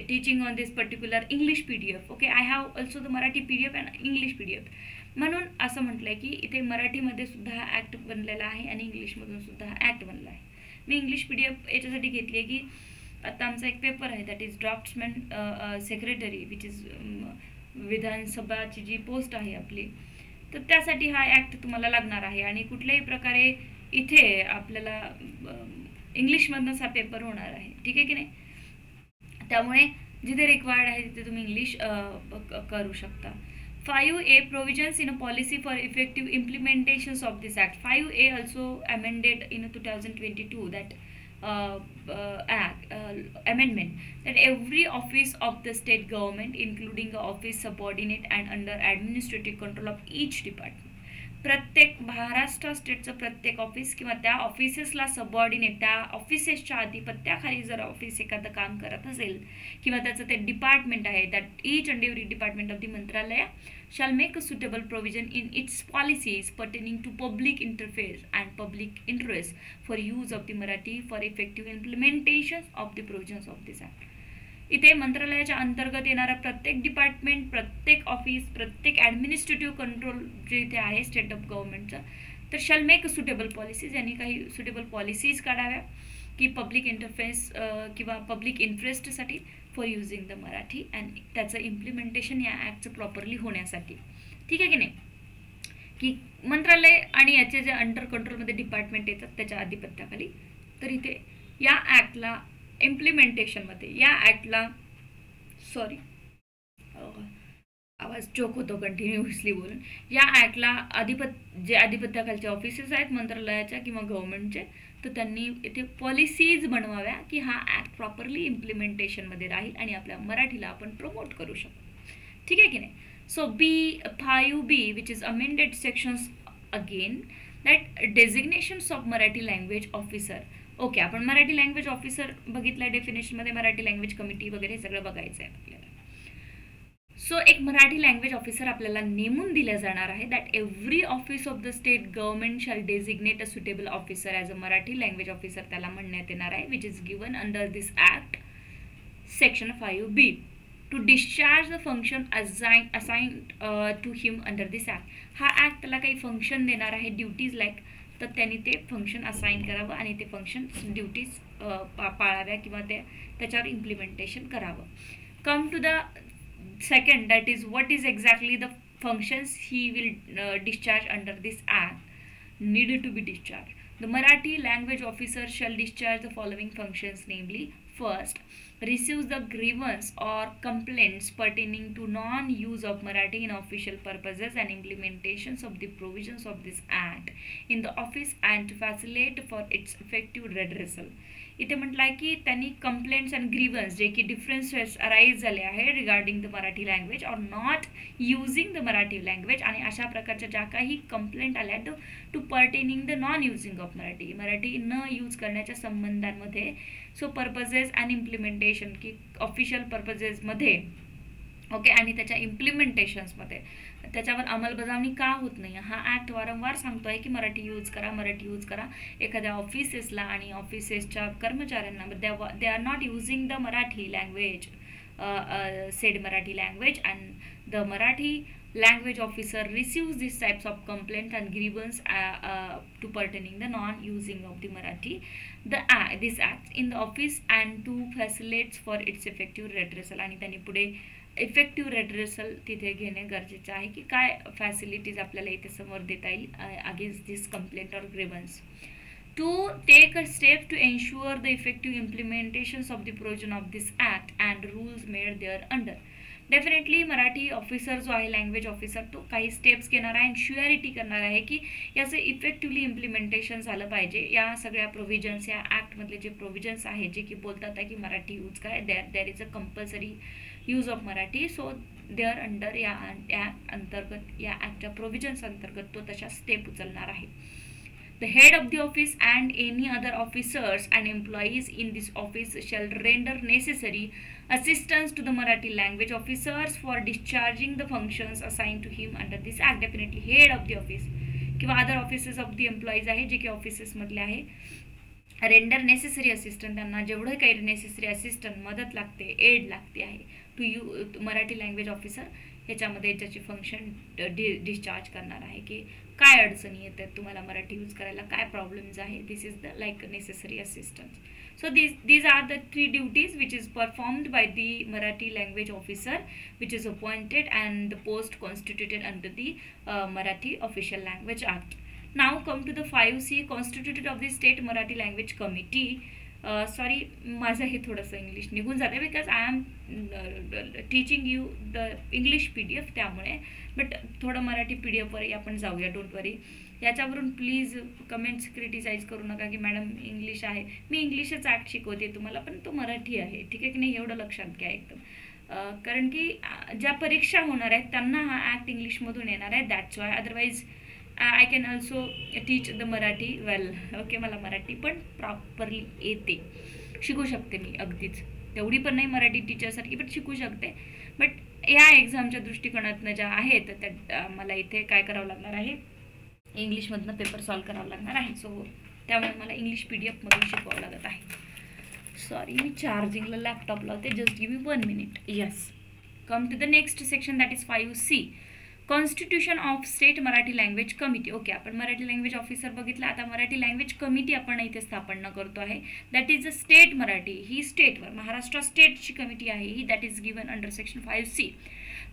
teaching on this particular English PDF. Okay, I have also the Marathi PDF and English PDF. म्हणून असं म्हटलंय की इथे मराठीमध्ये सुद्धा ॲक्ट बनलेला आहे आणि इंग्लिशमधून सुद्धा ॲक्ट बनला आहे. मी इंग्लिश PDF याच्यासाठी घेतली आहे की आता आमचा एक पेपर आहे that is draftsman secretary which is विधानसभाची जी पोस्ट आहे आपली, तर त्यासाठी हा ॲक्ट तुम्हाला लागणार आहे. आणि कुठल्याही प्रकारे इथे आपल्याला इंग्लिशमधनंच हा पेपर होणार आहे. ठीक आहे की नाही, त्यामुळे जिथे रिक्वायर्ड आहे तिथे तुम्ही इंग्लिश करू शकता. 5A provisions in a policy for effective implementations of this act. 5A also amended in 2022 that amendment that every office of the state government including the office subordinate and under administrative control of each department, प्रत्येक महाराष्ट्र स्टेटचं प्रत्येक office किंवा त्या ऑफिसेसला subordinate त्या ऑफिसेसच्या आधिपत्याखाली जर office एखादं काम करत असेल किंवा त्याचं ते डिपार्टमेंट आहे that each and every department of the मंत्रालय shall make a suitable provision in its policies pertaining to public interface and public interest for use of the Marathi for effective implementation of the provisions of this act. इथे मंत्रालयाच्या अंतर्गत येणारा प्रत्येक department, प्रत्येक office, प्रत्येक administrative control जे इथे आहे स्टेट ऑफ गव्हर्नमेंटचं, तर शॅल मेक सुटेबल पॉलिसीज, यांनी काही सुटेबल पॉलिसीज काढाव्या की पब्लिक इंटरफेस किंवा पब्लिक इंटरेस्टसाठी for using the Marathi and त्याचं इम्प्लिमेंटेशन या ॲक्टचं प्रॉपरली होण्यासाठी. ठीक आहे की नाही, की मंत्रालय आणि याचे जे अंडर कंट्रोलमध्ये डिपार्टमेंट येतात त्याच्या आधिपत्याखाली, तर इथे या ॲक्टला इम्प्लिमेंटेशनमध्ये या ॲक्टला सॉरी आवाज चोक होतो कंटिन्युअसली बोलून. या ॲक्टला जे अधिपत्याखालचे ऑफिसेस आहेत मंत्रालयाच्या किंवा गव्हर्नमेंटचे, तर त्यांनी इथे पॉलिसीज बनवाव्या की हा ॲक्ट प्रॉपरली इम्प्लिमेंटेशनमध्ये राहील आणि आपल्या मराठीला आपण प्रमोट करू शकू. ठीक आहे की नाही. So B5B which is amended sections again that designations of Marathi language officer. Okay, आपण मराठी लँग्वेज ऑफिसर बघितलं डेफिनेशनमध्ये, मराठी लँग्वेज कमिटी वगैरे हे सगळं बघायचं आहे आपल्याला. सो एक मराठी लँग्वेज ऑफिसर आपल्याला नेमून दिलं जाणार आहे. That every office of the state government shall designate a suitable officer as a Marathi language officer त्याला म्हणण्यात येणार आहे, which is given under this act section 5B to discharge the function assigned to him under this act. हा act त्याला काही function देणार आहे, duties like, तर त्यांनी ते फंक्शन असाइन करावं आणि ते फंक्शन ड्युटीज पाळाव्या किंवा त्याच्यावर इम्प्लिमेंटेशन करावं. Come to the second, that is what is exactly the functions he will discharge under this act needed to be discharged. The Marathi language officer shall discharge the following functions, namely, first, receives the grievance or complaints pertaining to non-use of Marathi in official purposes and implementations of the provisions of this act in the office and to facilitate for its effective redressal. इथे म्हटलं आहे की त्यांनी complaints and ग्रीवन्स जे की differences arise झाले आहे regarding the Marathi language or not using the Marathi language, आणि अशा प्रकारच्या ज्या काही कंप्लेंट आल्या to pertaining the non using of Marathi न यूज करण्याच्या संबंधांमध्ये. सो पर्पजेस अँड इम्प्लिमेंटेशन की ऑफिशियल पर्पजेसमध्ये, ओके, आणि त्याच्या इम्प्लिमेंटेशन्समध्ये त्याच्यावर अंमलबजावणी का होत नाही. हा ॲक्ट वारंवार सांगतो आहे की मराठी यूज करा. एखाद्या ऑफिसेसला आणि ऑफिसेसच्या कर्मचाऱ्यांना they are not using the Marathi language, said Marathi language, and the Marathi language officer receives these types of complaint and grievance to pertaining the non-using of the Marathi, this act in the office and to facilitate for its effective redressal. आणि त्यांनी पुढे effective redressal तिथे घेणे गरजेचे आहे की काय facilities आपल्याला इथे समोर देता येईल against this complaint or grievance. To take a step to ensure the effective implementations of the provision of this act and rules made there under. Definitely Marathi officer जो आहे लँग्वेज ऑफिसर तो काही स्टेप्स घेणार आहे आणि श्युअरिटी करणार आहे की याचं इफेक्टिव्हली इम्प्लिमेंटेशन झालं पाहिजे. या सगळ्या प्रोव्हिजन्स, या ॲक्टमधले जे प्रोव्हिजन्स आहेत जे की बोलतात आहे की मराठी यूज काय, there is a compulsory use of Marathi. So there under या अंतर्गत, या ॲक्टच्या प्रोव्हिजन्स अंतर्गत तो तशा स्टेप उचलणार आहे. The head of the office and any other officers and employees in this office shall render necessary assistance to the Marathi language officers for discharging the functions assigned to him under this act. Definitely head of the office किंवा other offices of the employees आहे जे की offices मधले आहे, render necessary assistant, त्यांना जेवढं काही necessary assistant मदत लागते, एड लागते आहे टू मराठी लँग्वेज ऑफिसर ह्याच्यामध्ये ज्याची फंक्शन डिस्चार्ज करणार आहे की काय अडचणी येतात तुम्हाला मराठी यूज करायला, काय प्रॉब्लेम्स आहे. This is the like necessary assistance. So these are the 3 duties which is performed by the Marathi language officer which is appointed and the post constituted under the Marathi Official Language Act. Now come to the 5C constituted of the State Marathi Language Committee. Sorry माझं हे थोडंसं English निघून जाते because I am teaching you the English PDF, त्यामुळे but थोडं Marathi PDF आपण जाऊया, don't वरी. याच्यावरून प्लीज कमेंट्स क्रिटिसाइज करू नका की मॅडम इंग्लिश आहे, मी इंग्लिशच ॲक्ट शिकवते तुम्हाला, पण तो मराठी आहे, ठीक आहे की नाही, एवढं लक्षात घ्या एकदम. कारण की ज्या परीक्षा होणार आहेत त्यांना हा ॲक्ट इंग्लिशमधून येणार आहे, that's Y. Otherwise I can also teach the Marathi well. Okay, मला मराठी पण प्रॉपरली येते, शिकू शकते मी अगदीच, तेवढी पण नाही मराठी टीचरसारखी, बट शिकू शकते. बट या एक्झामच्या दृष्टिकोनातनं ज्या आहेत त्या मला इथे काय करावं लागणार आहे, इंग्लिशमधनं पेपर सॉल्व करावं लागणार आहे. सो त्यामुळे मला इंग्लिश PDF शिकवावं लागत आहे. सॉरी, मी चार्जिंगला लॅपटॉप लावते, just give me 1 minute. Yes, come to the next section that is 5C constitution of state Marathi language committee. Okay, आपण मराठी लँग्वेज ऑफिसर बघितलं, आता मराठी लँग्वेज कमिटी आपण इथे स्थापना करतो आहे. That is a state Marathi, ही स्टेटवर महाराष्ट्र स्टेटची कमिटी आहे ही, that is given under section 5C.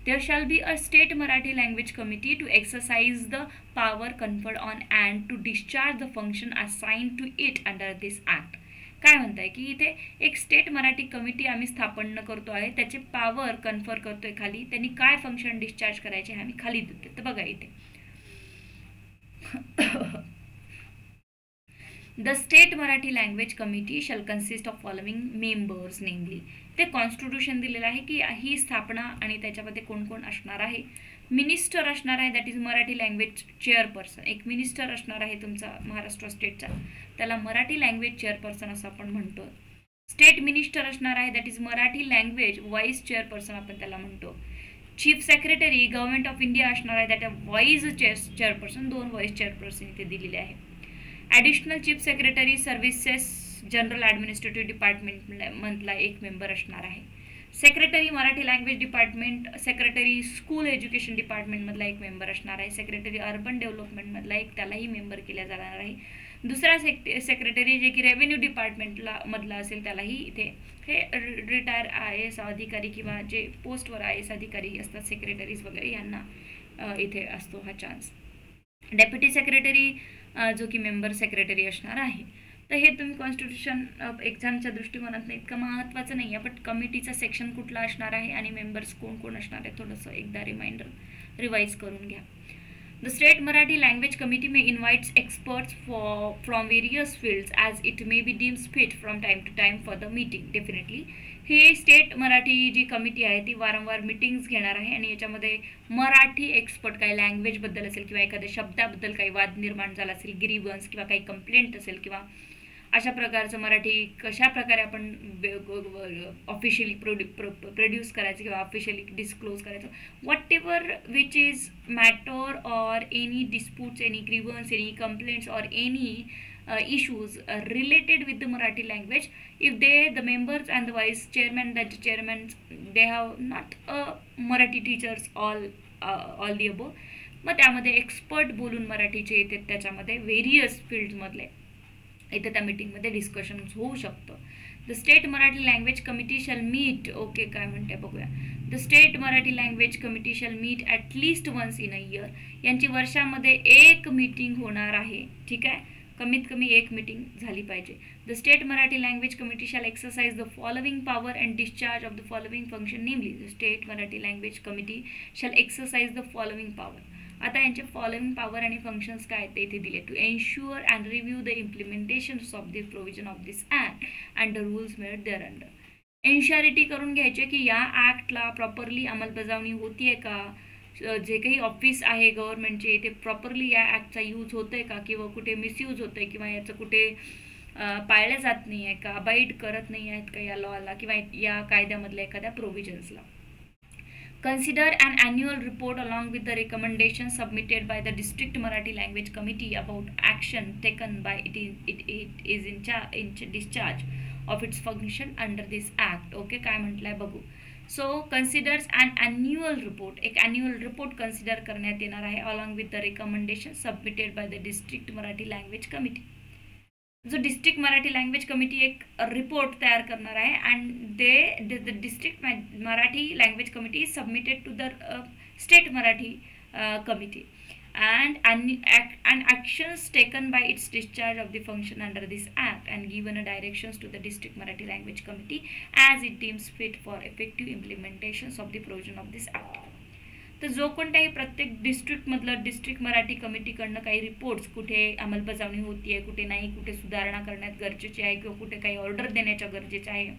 There shall be a state Marathi language committee to exercise the power conferred on and to discharge the function assigned to it under this act. काय म्हणताय की इथे एक state Marathi committee आम्ही स्थापन करतो आहे, त्याचे पॉवर कन्फर करतोय खाली, त्यांनी काय फंक्शन डिस्चार्ज करायचे आम्ही खाली देतो. तर बघा इथे the state Marathi language committee shall consist of following members नेमली. ते कॉन्स्टिट्यूशन दिलेलं आहे की ही स्थापना आणि त्याच्यामध्ये कोण कोण असणार आहे. मिनिस्टर असणार आहे, that is Marathi language chairperson. एक मिनिस्टर असणार आहे तुमचा महाराष्ट्र स्टेटचा, त्याला मराठी लँग्वेज चेअरपर्सन असं आपण म्हणतो. स्टेट मिनिस्टर असणार आहे, that is Marathi language vice chairperson आपण त्याला म्हणतो. Chief secretary government of India असणार आहे, that vice chairperson, 2 vice chairperson इथे दिलेले आहे. Additional chief secretary services general administrative department मधला एक मेंबर असणार आहे. Secretary Marathi language department, secretary school education डिपार्टमेंटमधला एक मेंबर असणार आहे. सेक्रेटरी अर्बन डेव्हलपमेंटमधला एक, त्यालाही मेंबर केला जाणार आहे. दुसरा सेक्रेटरी जे की रेव्हेन्यू डिपार्टमेंटला मधला असेल त्यालाही इथे हे रिटायर IAS अधिकारी किंवा जे पोस्टवर IAS अधिकारी असतात सेक्रेटरीज वगैरे यांना इथे असतो हा चान्स. डेप्युटी सेक्रेटरी जो की मेंबर सेक्रेटरी असणार आहे. तर हे तुम्ही कॉन्स्टिट्यूशन एक्झामच्या दृष्टिकोनात इतकं महत्त्वाचं नाही आहे, बट कमिटीचा सेक्शन कुठला असणार आहे आणि मेंबर्स कोण कोण असणार आहे थोडंसं एकदा रिमाइंडर रिवाइज करून घ्या. The State Marathi Language Committee may invite experts from various fields as it may be deemed fit from time to time for the meeting. Definitely ही स्टेट मराठी जी कमिटी आहे ती वारंवार मीटिंग्स घेणार आहे आणि याच्यामध्ये मराठी एक्सपर्ट काही लँग्वेजबद्दल असेल किंवा एखाद्या शब्दाबद्दल काही वाद निर्माण झाला असेल, ग्रीव्हन्स किंवा काही कंप्लेंट असेल किंवा अशा प्रकारचं मराठी कशा प्रकारे आपण ऑफिशियली प्रोड्यूस करायचं किंवा ऑफिशियली डिस्क्लोज करायचं, what ever which is matter or any disputes, any grievance, any complaints or any issues related with the Marathi language, if the members and the vice chairman, that chairman, they have not Maraठी teachers all the above, मग त्यामध्ये expert बोलून मराठीचे येते, त्याच्यामध्ये various फील्डमधले इथे त्या मीटिंगमध्ये discussion होऊ शकतं. The state Marathi language committee shall meet, okay काय म्हणते बघूया. The state Marathi language committee shall meet at least once in a year. यांची वर्षामध्ये एक मीटिंग होणार आहे, ठीक आहे, कमीत कमी एक मीटिंग झाली पाहिजे. The state Marathi language committee shall exercise the following power and discharge of the following function, namely the state Marathi language committee shall exercise the following power. आता यांचे फॉलोइंग पॉवर आणि फंक्शन्स काय ते इथे दिले. To ensure and review the implementations of the provision of this act and the rules made thereunder. एन्श्युरिटी करून घ्यायचे की या ॲक्टला प्रॉपरली अंमलबजावणी होतीये का, जे काही ऑफिस आहे गव्हर्नमेंटचे ते प्रॉपरली या ॲक्टचा यूज होतोय का, किंवा कुठे मिसयूज होतोय किंवा याचं कुठे पाळलं जात नाही आहे का, अबाईड करत नाही आहेत का या लॉला किंवा या कायद्यामधल्या एखाद्या प्रोव्हिजन्सला. Consider an annual report along with the recommendations submitted by the District Marathi Language Committee about action taken by it is in discharge of its function under this act. Okay, काय म्हटलंय बघू. So considers an annual report, एक annual report consider करण्यात येणार आहे along with the recommendations submitted by the District Marathi Language Committee. जो district Marathi language committee एक report तयार करणार आहे and the district Marathi language committee is submitted to the state Marathi committee and actions taken by its discharge of the function under this act and given a directions to the district Marathi language committee as it deems fit for effective implementations of the provision of this act. तर जो कोणत्याही प्रत्येक डिस्ट्रिक्टमधलं district Marathi कमिटीकडनं काही reports, कुठे अंमलबजावणी होती आहे, कुठे नाही, कुठे सुधारणा करण्यात गरजेची आहे किंवा कुठे काही ऑर्डर देण्याच्या गरजेचं आहे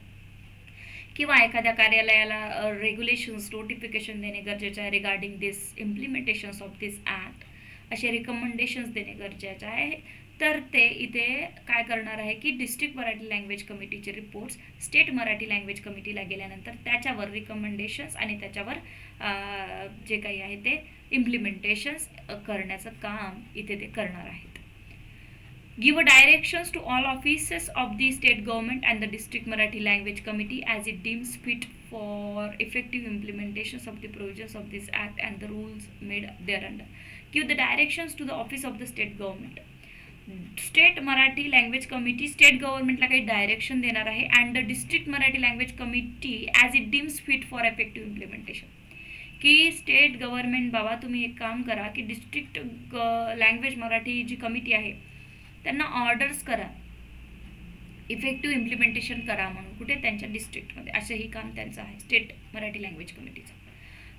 किंवा एखाद्या कार्यालयाला रेग्युलेशन्स नोटिफिकेशन देणे गरजेचं आहे regarding this implementations of this act, असे रिकमेंडेशन्स देणे गरजेचं आहे. तर ते इथे काय करणार आहे की डिस्ट्रिक्ट मराठी लँग्वेज कमिटीचे रिपोर्ट्स स्टेट मराठी लँग्वेज कमिटीला गेल्यानंतर त्याच्यावर रिकमेंडेशन्स आणि त्याच्यावर जे काही आहे ते इम्प्लिमेंटेशन्स करण्याचं काम इथे ते करणार आहेत. Give a directions to all offices of the state government and the district Marathi language committee as it deems fit for effective implementations of the provisions of this act and the rules made thereunder. Give the directions to the office of the state government. State Marathi language committee state गव्हर्नमेंटला काही direction देणार आहे and the district Marathi language committee as it deems fit for effective implementation. की state government बाबा तुम्ही एक काम करा की डिस्ट्रिक्ट लँग्वेज मराठी जी कमिटी आहे त्यांना ऑर्डर्स करा इफेक्टिव्ह इम्प्लिमेंटेशन करा म्हणून कुठे त्यांच्या डिस्ट्रिक्टमध्ये, असंही काम त्यांचं आहे स्टेट मराठी लँग्वेज कमिटीचं.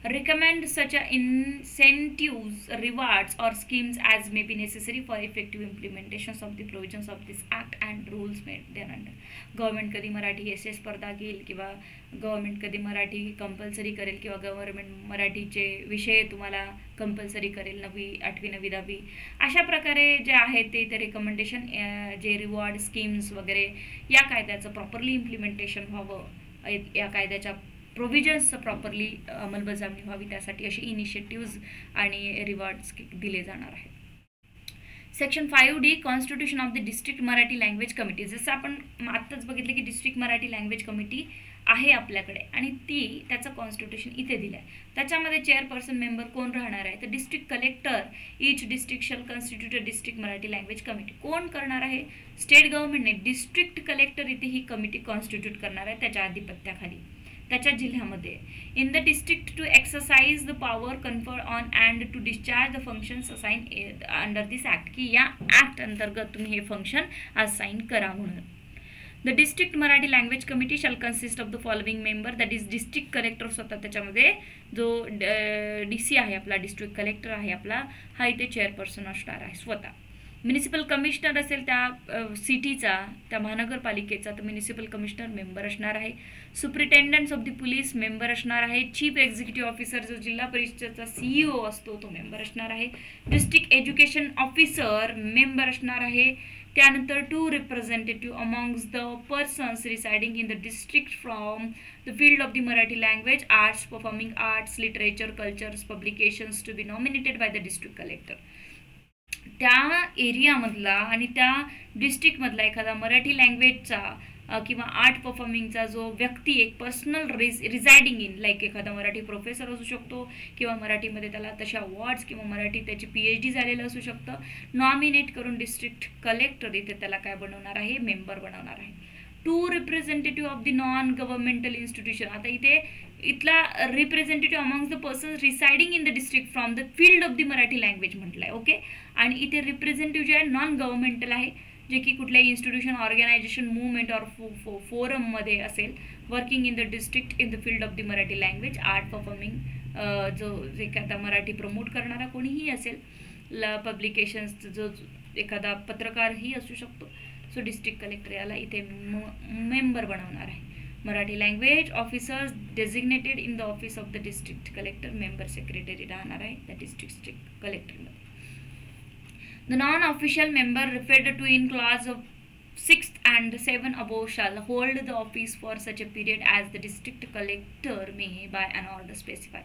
Recommend such incentives, rewards or schemes as may be necessary for effective implementations of the provisions of this act and rules made thereunder. Government कधी मराठी एस स्पर्धा घेईल किंवा गव्हर्नमेंट कधी मराठी कंपल्सरी करेल किंवा गव्हर्नमेंट मराठीचे विषय तुम्हाला कंपल्सरी करेल 9वी 8वी 9वी 10वी, अशा प्रकारे जे आहेत ते रिकमेंडेशन जे रिवॉर्ड स्कीम्स वगैरे या कायद्याचं प्रॉपरली इम्प्लिमेंटेशन व्हावं, या कायद्याच्या प्रोव्हिजन्सचं प्रॉपरली अंमलबजावणी व्हावी त्यासाठी असे इनिशिएटिव्ज आणि रिवॉर्ड्स दिले जाणार आहेत. Section 5D constitution of the district Marathi language committee. जसं आपण आत्ताच बघितलं की डिस्ट्रिक्ट मराठी लँग्वेज कमिटी आहे आपल्याकडे आणि त्याचं कॉन्स्टिट्यूशन इथे दिलं आहे. त्याच्यामध्ये चेअरपर्सन मेंबर कोण राहणार आहे तर district collector. Each district shall constitute a district Marathi language committee. कोण करणार आहे? स्टेट गव्हर्नमेंटने डिस्ट्रिक्ट कलेक्टर इथे ही कमिटी कॉन्स्टिट्यूट करणार आहे त्याच्या आधिपत्याखाली त्याच्या जिल्ह्यामध्ये. In the district to exercise the power conferred on and to discharge the functions assign under this act, की या ॲक्ट अंतर्गत तुम्ही हे फंक्शन असाइन करा म्हणून. The district Marathi language committee shall consist of the following member, that is district collector स्वतः, त्याच्यामध्ये जो DC आहे आपला, डिस्ट्रिक्ट कलेक्टर आहे आपला, हा इथे चेअरपर्सन असणार आहे स्वतः. म्युनिसिपल कमिशनर असेल त्या सिटीचा, त्या महानगरपालिकेचा, तर म्युनिसिपल कमिशनर मेंबर असणार आहे. सुप्रिटेंडंट्स ऑफ द पोलीस मेंबर असणार आहे. चीफ एक्झिक्युटिव्ह ऑफिसर जो जिल्हा परिषदेचा CEO असतो तो मेंबर असणार आहे. डिस्ट्रिक्ट एज्युकेशन ऑफिसर मेंबर असणार आहे. त्यानंतर 2 representative amongst the persons residing in the district from the field of the Marathi language, arts, performing arts, literature, cultures, publications to be nominated by the district collector. त्या एरियामधला आणि त्या डिस्ट्रिक्टमधला एखादा मराठी लँग्वेजचा किंवा art परफॉर्मिंगचा जो व्यक्ती एक पर्सनल रिसाइडिंग इन, लाईक एखादा मराठी प्रोफेसर असू शकतो किंवा मराठीमध्ये त्याला तशा अवॉर्ड्स किंवा मराठी त्याची PhD झालेलं असू शकतं, नॉमिनेट करून डिस्ट्रिक्ट कलेक्टर इथे त्याला काय बनवणार आहे? मेंबर बनवणार आहे. 2 representative of the non governmental institution. आता इथला representative amongst the persons residing in the district from the field of the Marathi language म्हटलं आहे. ओके. आणि इथे रिप्रेझेंटेटिव्ह जे आहे नॉन गव्हर्नमेंटल आहे, जे की कुठल्याही इन्स्टिट्यूशन, ऑर्गनायझेशन, मूवमेंट और फोरममध्ये असेल, working in the district in the field of the Marathi language, art performing, जो एखादा मराठी प्रमोट करणारा कोणीही असेल, पब्लिकेशन्स, जो एखादा पत्रकारही असू शकतो. सो डिस्ट्रिक्ट कलेक्टर याला इथे मेंबर बनवणार आहे. Marathi language officers designated in the office of the district collector, member secretary राहणार आहे त्या district कलेक्टरमध्ये. The non-official member referred to in clause of 6th and 7 above shall hold the office for such a period as the district collector may by an order specify.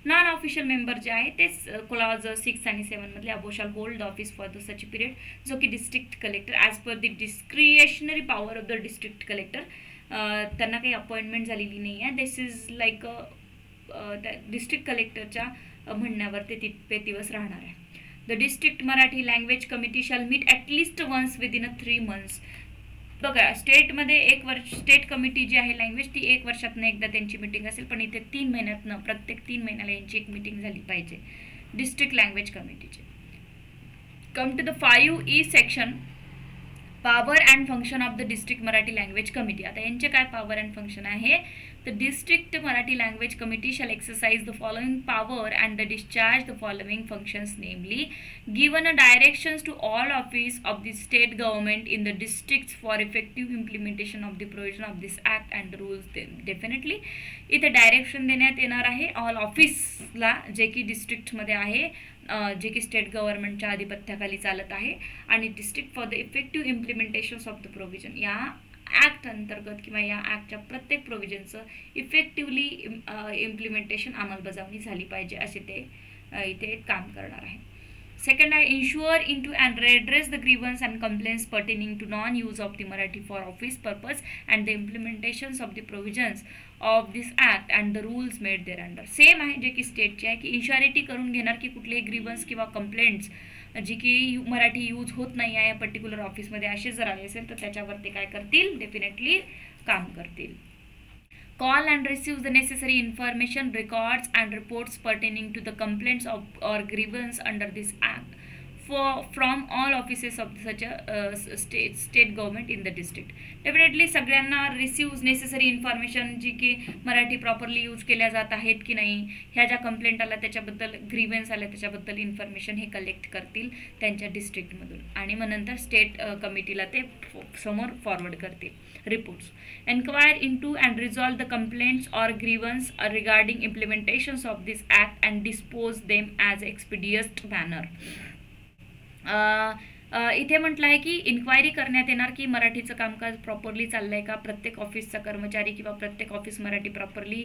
Non-official member जे आहे ते clause 6 आणि 7 मधले above shall hold the office for the such a period, जो की district collector as per the discretionary power of the district collector, त्यांना काही appointment झालेली नाही आहे. दिस इज लाईक डिस्ट्रिक्ट कलेक्टरच्या म्हणण्यावर ते दिवस राहणार आहे. The district Marathi language committee shall meet at least once within 3 months. बघा, स्टेटमध्ये स्टेट कमिटी जी आहे लँग्वेज ती 1 वर्षातनं एकदा त्यांची मीटिंग असेल, पण इथे 3 महिन्यातनं प्रत्येक 3 महिन्याला यांची एक मीटिंग झाली पाहिजे डिस्ट्रिक्ट लँग्वेज कमिटीची. Come to the 5E section, power and function of the district Marathi language committee. आता यांचे काय पॉवर अँड फंक्शन आहे? The district Marathi language committee shall exercise the following power and the discharge the following functions, namely given a directions to all office of the state government in the district for effective implementation of the provision of this act and rules. Definitely इथे direction देण्यात येणार आहे all ऑफिसला, जे की डिस्ट्रिक्टमध्ये आहे, जे की स्टेट गव्हर्नमेंटच्या आधिपत्याखाली चालत आहे, आणि district for the effective implementations of the provision, या ॲक्ट अंतर्गत किंवा या ॲक्टच्या प्रत्येक प्रोव्हिजनचं इफेक्टिव्हली इम्प्लिमेंटेशन, अंमलबजावणी झाली पाहिजे असे ते इथे काम करणार आहे. सेकंड आहे ensure into and redress the grievance and complaints pertaining to non use of the Marathi for office purpose and the implementations of the provisions of this act and the rules made thereunder. Same आहे जे की स्टेटचे आहे, की इन्शुअरिटी करून घेणार की कुठलेही ग्रीवन्स किंवा कंप्लेंट्स जी की मराठी यूज होत नाही आहे पर्टिक्युलर ऑफिसमध्ये असे जर आले असेल तर त्याच्यावर ते काय करतील? डेफिनेटली काम करतील. Call and receive the necessary information, records and reports pertaining to the complaints of or grievance under this act from all offices of such a state government in the district. Definitely सगळ्यांना receive necessary information जी की Marathi properly use केल्या जात आहेत की नाही, ह्या ज्या complaint आल्या त्याच्याबद्दल, ग्रीव्हन्स आल्या त्याच्याबद्दल इन्फॉर्मेशन हे कलेक्ट करतील त्यांच्या डिस्ट्रिक्टमधून आणि मग नंतर स्टेट कमिटीला ते समोर फॉरवर्ड करतील reports. Enquire into and resolve the complaints or grievance regarding implementations of this act and dispose them as expedient manner. इथे म्हटलं आहे की इन्क्वायरी करण्यात येणार की मराठीचं कामकाज प्रॉपरली चाललं आहे का, प्रत्येक ऑफिसचा कर्मचारी किंवा प्रत्येक ऑफिस मराठी प्रॉपरली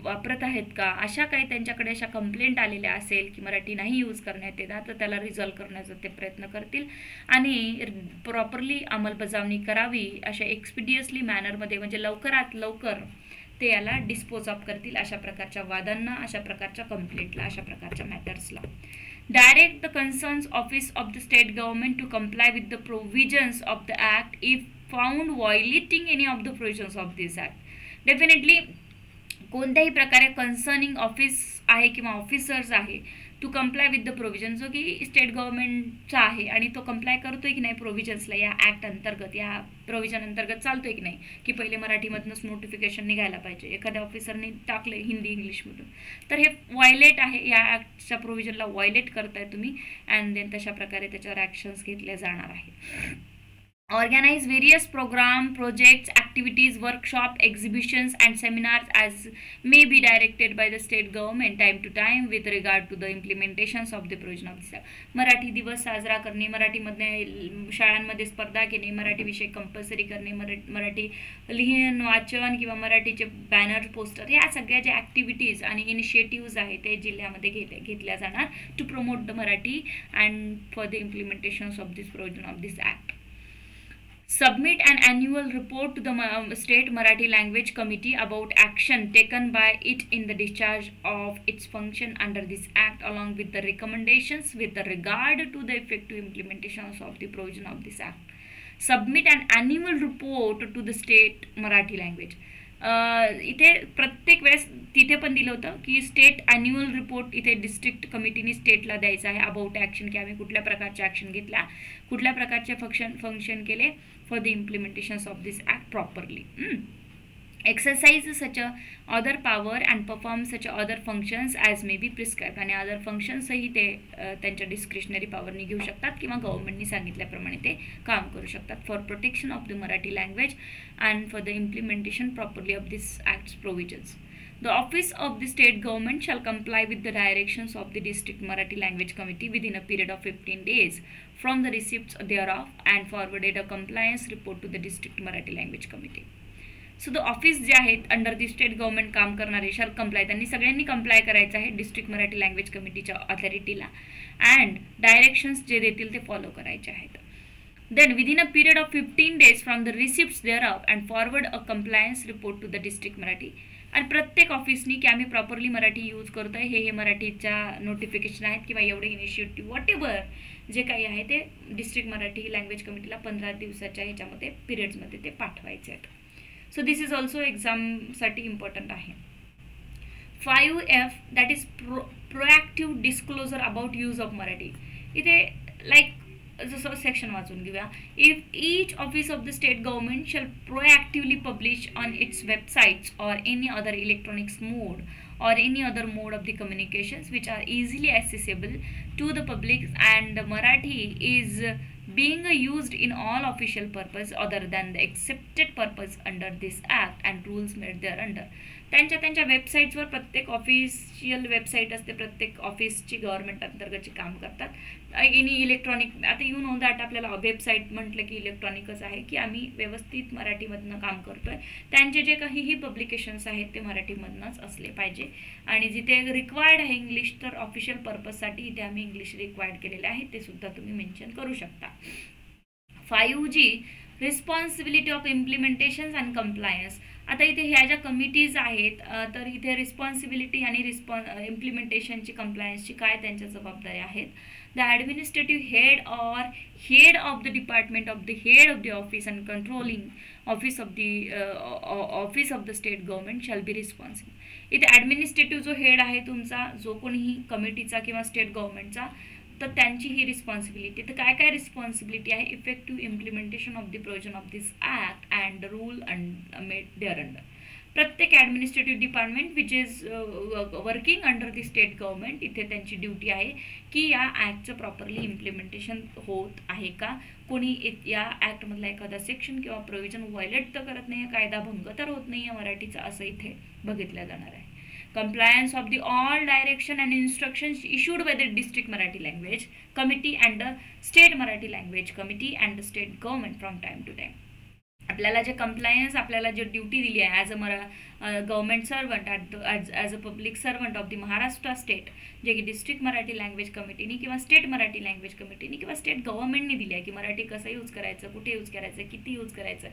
वापरत आहेत का, अशा काही त्यांच्याकडे अशा कंप्लेंट आलेल्या असेल की मराठी नाही यूज करण्यात येतात तर त्याला रिझॉल्व करण्याचा ते प्रयत्न करतील आणि प्रॉपरली अंमलबजावणी करावी अशा एक्सपिडियसली मॅनरमध्ये, म्हणजे लवकरात लवकर ते याला डिस्पोज ऑफ करतील अशा प्रकारच्या वादांना, अशा प्रकारच्या कंप्लेंटला, अशा प्रकारच्या मॅटर्सला. Direct the concerns office of the state government to comply with the provisions of the act if found violating any of the provisions of this act. Definitely कोणत्याही प्रकारे कन्सर्निंग ऑफिस आहे किंवा ऑफिसर्स आहे to comply with the provision, जो की state गव्हर्नमेंटचा आहे आणि तो कंप्लाय करतोय की नाही प्रोव्हिजन्सला, या ॲक्ट अंतर्गत, या प्रोव्हिजन अंतर्गत चालतोय की नाही, की पहिले मराठीमधूनच नोटिफिकेशन निघायला पाहिजे, एखाद्या ऑफिसरने टाकले हिंदी इंग्लिशमधून तर हे व्हायलेट आहे, या ॲक्टच्या प्रोव्हिजनला व्हायलेट करताय तुम्ही अँड देन तशा प्रकारे त्याच्यावर ॲक्शन्स घेतले जाणार आहे. Organize various program, projects, activities, workshop, exhibitions and seminars as may be directed by the state government time to time with regard to the implementations of the provision of this act. Marathi दिवस साजरा करणे, मराठीमध्ये शाळांमध्ये स्पर्धा घेणे, मराठी विषय compulsory करणे, मराठी लिहिण वाचन किंवा मराठीचे बॅनर पोस्टर, या सगळ्या ज्या ॲक्टिव्हिटीज आणि इनिशिएटिव्ज आहेत ते जिल्ह्यामध्ये घेतल्या जाणार to promote the Marathi and for the implementations of this provision of this act. Submit an annual report to the State Marathi Language Committee about action taken by it in the discharge of its function under this act along with the recommendations with regard to the effective implementation of the provision of this act. Submit an annual report to the State Marathi Language. इथे प्रत्येक वेळेस तिथे पण दिलं होतं की state annual report इथे district कमिटीने स्टेटला द्यायचा आहे अबाउट ॲक्शन, की आम्ही कुठल्या प्रकारचे ॲक्शन घेतल्या, कुठल्या प्रकारचे फंक्शन केले for the implementations of this act properly. Exercise such other power and perform such other functions as may be prescribe, आणि अदर फंक्शन्सही ते त्यांच्या डिस्क्रिशनरी पॉवरनी घेऊ शकतात किंवा गव्हर्नमेंटनी सांगितल्याप्रमाणे ते काम करू शकतात for protection of the Marathi language and for the implementation properly of this acts provisions. The office of the state government shall comply with the directions of the district Marathi language committee within a period of 15 days from the receipt thereof and forwarded a compliance report to the district Marathi language committee. So the office जे आहेत under the state government काम करणारे shall comply, त्यांनी सगळ्यांनी comply करायचं आहे district Marathi language कमिटीच्या ऑथॉरिटीला and directions जे देतील ते फॉलो करायचे आहेत. Then within a period of 15 days from the receipts thereof and forward a compliance report to the district Marathi. आणि प्रत्येक ऑफिसनी की आम्ही प्रॉपरली मराठी यूज करतो आहे, हे मराठीच्या नोटिफिकेशन आहेत किंवा एवढे इनिशिएटिव्ह वॉट एव्हर जे काही आहे ते डिस्ट्रिक्ट मराठी लँग्वेज कमिटीला 15 दिवसाच्या ह्याच्यामध्ये पिरियड्समध्ये ते पाठवायचे आहेत. सो दिस इज ऑल्सो एक्झामसाठी इम्पॉर्टंट आहे. 5F that is proactive disclosure about use of Marathi. इथे लाईक जसं सेक्शन वाचून घेऊया. If each office of the state government shall proactively publish on its websites or any other electronics mode or any other mode of the communications which are easily accessible to the public and Marathi is being used in all official purpose other than the accepted purpose under this act and rules made thereunder. त्यांच्या वेबसाईट्सवर प्रत्येक official website असते, प्रत्येक ऑफिसची government अंतर्गतची काम करतात. Any electronic, आता you know that आपल्याला website म्हटलं की इलेक्ट्रॉनिकच आहे की आम्ही व्यवस्थित मराठीमधनं काम करतोय. त्यांचे जे काहीही पब्लिकेशन्स आहेत ते मराठीमधनंच असले पाहिजे आणि जिथे रिक्वायर्ड आहे इंग्लिश तर ऑफिशियल पर्पजसाठी इथे आम्ही इंग्लिश रिक्वायर्ड केलेले आहे ते सुद्धा तुम्ही मेन्शन करू शकता. 5G responsibility of implementations and compliance. आता इथे ह्या ज्या कमिटीज आहेत तर इथे रिस्पॉन्सिबिलिटी आणि इम्प्लिमेंटेशनची कंप्लायन्सची काय त्यांच्या जबाबदाऱ्या आहेत. The administrative head or head of the department of the head of the office and controlling office of the state government shall be responsible. इथे ॲडमिनिस्ट्रेटिव्ह जो हेड आहे तुमचा, जो कोणीही कमिटीचा किंवा स्टेट गव्हर्नमेंटचा तर त्यांची ही रिस्पॉन्सिबिलिटी. तर काय काय रिस्पॉन्सिबिलिटी आहे? Effective implementation of the provision of this act and rule made thereunder. प्रत्येक administrative department which is working under the state government, इथे त्यांची ड्युटी आहे की या ॲक्टचं प्रॉपरली इम्प्लिमेंटेशन होत आहे का, कोणी या ॲक्टमधला एखादा सेक्शन किंवा प्रोव्हिजन व्हायलेट तर करत नाही आहे, कायदा भंग तर होत नाही आहे मराठीचा, असं इथे बघितलं जाणार आहे. Compliance of the all direction and instructions issued by the district Marathi language committee and the state Marathi language committee and the state government from time to time. आपल्याला जे कंप्लायन्स, आपल्याला जे ड्युटी दिली आहे as a government servant as a public servant of the Maharashtra state, जे की district Marathi language कमिटीनी किंवा state Marathi language कमिटीनी किंवा स्टेट गव्हर्नमेंटने दिली आहे की मराठी कसं यूज करायचं, कुठे यूज करायचं, किती यूज करायचं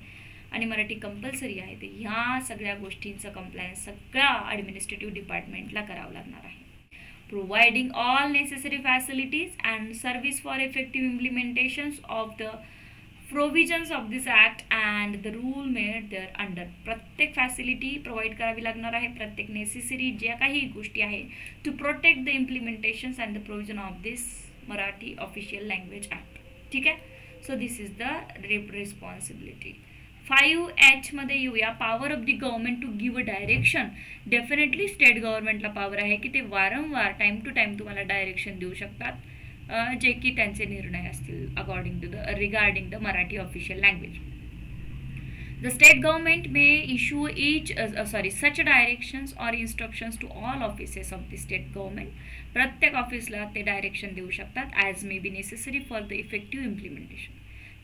आणि मराठी कंपल्सरी आहे, ते ह्या सगळ्या गोष्टींचं कंप्लायन्स सगळ्या ॲडमिनिस्ट्रेटिव्ह डिपार्टमेंटला करावं लागणार आहे. Providing all necessary facilities and service for effective implementations of the provisions of this act and the rule made thereunder. प्रत्येक फॅसिलिटी प्रोव्हाइड करावी लागणार आहे, प्रत्येक नेसेसरी ज्या काही गोष्टी आहे to protect the implementations and the provision of this Marathi official language act. ठीक आहे. So this is the responsibility. 5H मध्ये येऊया. Power of the government to give a direction. Definitely state गव्हर्नमेंटला power आहे की ते वारंवार टाइम टू टाइम तुम्हाला direction देऊ शकतात, जे की त्यांचे निर्णय असतील according to the regarding the Marathi official language. The state government may issue such directions or instructions to all offices of the state government. प्रत्येक ऑफिसला ते डायरेक्शन देऊ शकतात as may be necessary for the effective implementation,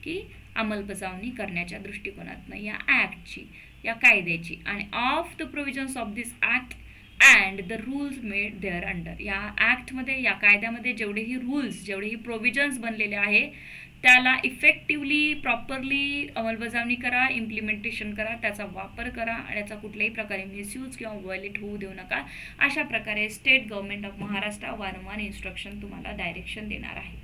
की अंमलबजावणी करण्याच्या दृष्टिकोनातनं या ॲक्टची, या कायद्याची आणि of the provisions of this act and the rules made there under. या ॲक्टमध्ये, या कायद्यामध्ये जेवढेही रूल्स, जेवढेही प्रोव्हिजन्स बनलेले आहे त्याला इफेक्टिव्हली प्रॉपरली अंमलबजावणी करा, इम्प्लिमेंटेशन करा, त्याचा वापर करा आणि याचा कुठल्याही प्रकारे मिसयूज किंवा व्हायलेट होऊ देऊ नका. अशा प्रकारे स्टेट गव्हर्नमेंट ऑफ महाराष्ट्र वारंवार इन्स्ट्रक्शन तुम्हाला डायरेक्शन देणार आहे.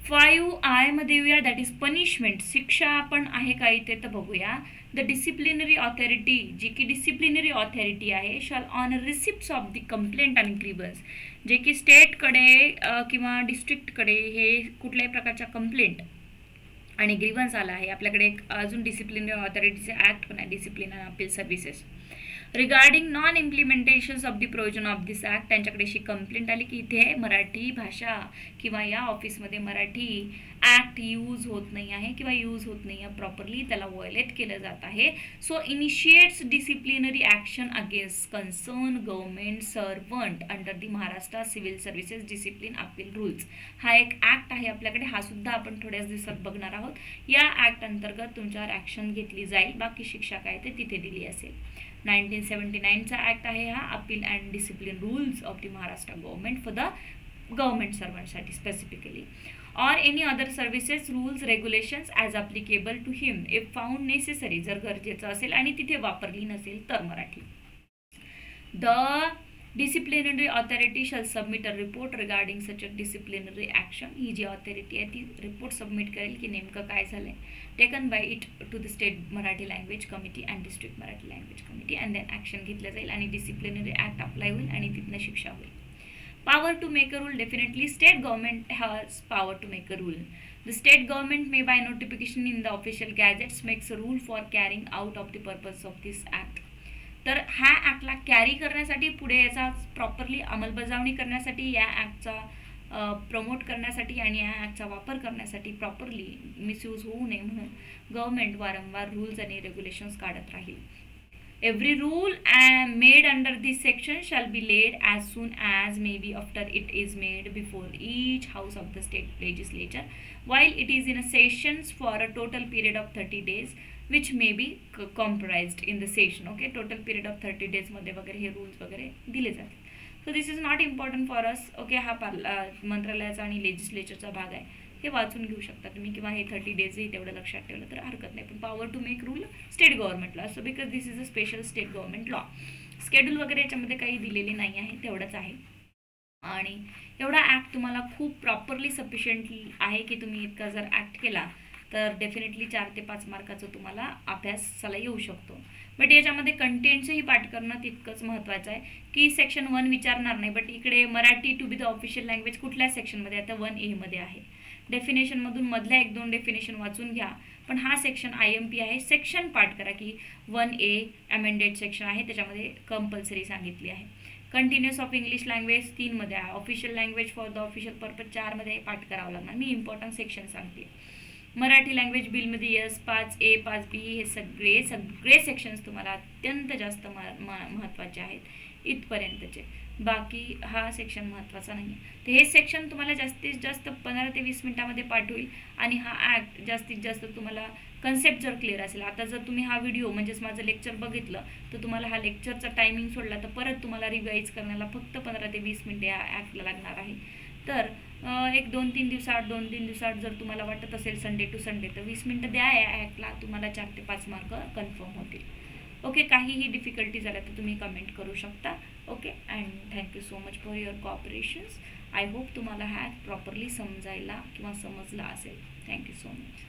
5I मध्ये येऊया, दॅट इज पनिशमेंट. शिक्षा आपण आहे का इथे तर बघूया. द डिसिप्लिनरी ऑथॉरिटी, जी की डिसिप्लिनरी ऑथॉरिटी आहे, shall on receipts of the complaint and grievance, जे की स्टेटकडे किंवा डिस्ट्रिक्टकडे हे कुठल्याही प्रकारच्या कंप्लेंट आणि ग्रीव्हन्स आला आहे. आपल्याकडे एक अजून डिसिप्लिनरी ऑथॉरिटीचे ॲक्ट पण आहे, discipline and appeal services. Regarding non implementations of the provision of this act, त्यांच्याकडे अशी कंप्लेंट आली की इथे मराठी भाषा किंवा या ऑफिसमध्ये मराठी ॲक्ट यूज होत नाही आहे किंवा यूज होत नाही आहे प्रॉपरली, त्याला व्हायलेट केलं जात आहे. So initiates disciplinary action against concern government servant under the Maharashtra civil services discipline appeal rules. हा एक ॲक्ट आहे आपल्याकडे, हा सुद्धा आपण थोड्याच दिवसात बघणार आहोत. या ॲक्ट अंतर्गत तुमच्यावर ॲक्शन घेतली जाईल, बाकी शिक्षा काय ते तिथे दिली असेल. 1979चा ॲक्ट आहे हा, appeal and discipline rules of the Maharashtra government for the government सर्वंटसाठी specifically, or any other services rules regulations as applicable to him if found necessary, जर गरजेचं असेल आणि तिथे वापरली नसेल तर Marathi. The disciplinary authority shall submit a report regarding such a disciplinary action. ही जी ऑथॉरिटी आहे ती रिपोर्ट सबमिट करेल की नेमकं काय झालं आहे, taken by it to the state Marathi language committee and district Marathi language committee, and then action घेतलं जाईल आणि डिसिप्लिनरी ॲक्ट अप्लाय होईल आणि तिथनं शिक्षा होईल. Power to make a rule, definitely state government has power to make a rule. The state government may by notification in the official gazettes makes a rule for carrying out of the purpose of this act. तर ह्या ॲक्टला carry करण्यासाठी, पुढे याचा properly अंमलबजावणी करण्यासाठी, या ॲक्टचा promote करण्यासाठी आणि या ॲक्टचा वापर करण्यासाठी प्रॉपरली मिसयूज होऊ नये म्हणून गव्हर्नमेंट वारंवार रूल्स आणि रेग्युलेशन्स काढत राहील. Every rule made under this section shall be laid as soon as may be after it is made before each house of the state legislature while it is in a sessions for a total period of 30 days which may be comprised in the session. Okay, total period of 30 days मध्ये वगैरे हे rules वगैरे दिले जातात. So this is not important for us. Okay, हा मंत्रालयाचा आणि लेजिस्लेचरचा भाग आहे, हे वाचून घेऊ शकता तुम्ही, किंवा हे 30 डेजही तेवढं लक्षात ठेवलं तर हरकत नाही. पण power to make rule state गव्हर्नमेंटला असतो, because this is a special state government law. Schedule वगैरे याच्यामध्ये काही दिलेले नाही आहे, तेवढंच आहे. आणि एवढा ॲक्ट तुम्हाला खूप प्रॉपरली सफिशियंटली आहे की तुम्ही इतका जर ॲक्ट केला तर डेफिनेटली 4 ते 5 मार्काचा तुम्हाला अभ्यासाला येऊ शकतो. बट याच्यामध्ये कंटेंट्सही पाठ करणं तितकंच महत्त्वाचं आहे की सेक्शन 1 विचारणार नाही, बट इकडे Marathi to be the official language कुठल्या सेक्शनमध्ये आता 1A मध्ये आहे. डेफिनेशनमधून मधल्या 1-2 डेफिनेशन वाचून घ्या, पण हा सेक्शन IMP आहे. सेक्शन पाठ करा की 1A अमेंडेड सेक्शन आहे, त्याच्यामध्ये कंपल्सरी सांगितली आहे. कंटिन्युअस ऑफ इंग्लिश लँग्वेज 3मध्ये आहे. Official language for the official purpose 4मध्ये पाठ करावं लागणार. मी इम्पॉर्टंट सेक्शन सांगते. Marathi language बिलमध्ये yes 5A 5B हे सगळे सेक्शन्स तुम्हाला अत्यंत जास्त महत्त्वाचे आहेत इथपर्यंतचे. बाकी हा सेक्शन महत्त्वाचा नाही आहे. तर हे सेक्शन तुम्हाला जास्तीत जास्त 15 ते 20 मिनिटामध्ये पाठ होईल आणि हा ॲक्ट जास्तीत जास्त तुम्हाला कन्सेप्ट जर क्लिअर असेल. आता जर तुम्ही हा व्हिडिओ म्हणजेच माझं लेक्चर बघितलं तर तुम्हाला हा लेक्चरचा टायमिंग सोडला तर परत तुम्हाला रिवाईज करण्याला फक्त 15 ते 20 मिनिटे या ॲक्टला लागणार आहे. तर एक 2-3 दिवसाआड जर तुम्हाला वाटत असेल संडे टू संडे तर 20 मिनिटं द्या या ॲक्टला, तुम्हाला 4 ते 5 मार्क कन्फर्म होतील. ओके, काहीही डिफिकल्टी झाल्या तर तुम्ही कमेंट करू शकता. Okay, and thank you so much for your cooperations. I hope तुम्हाला ह्याक प्रॉपरली समजायला किंवा समजला असेल. Thank you so much.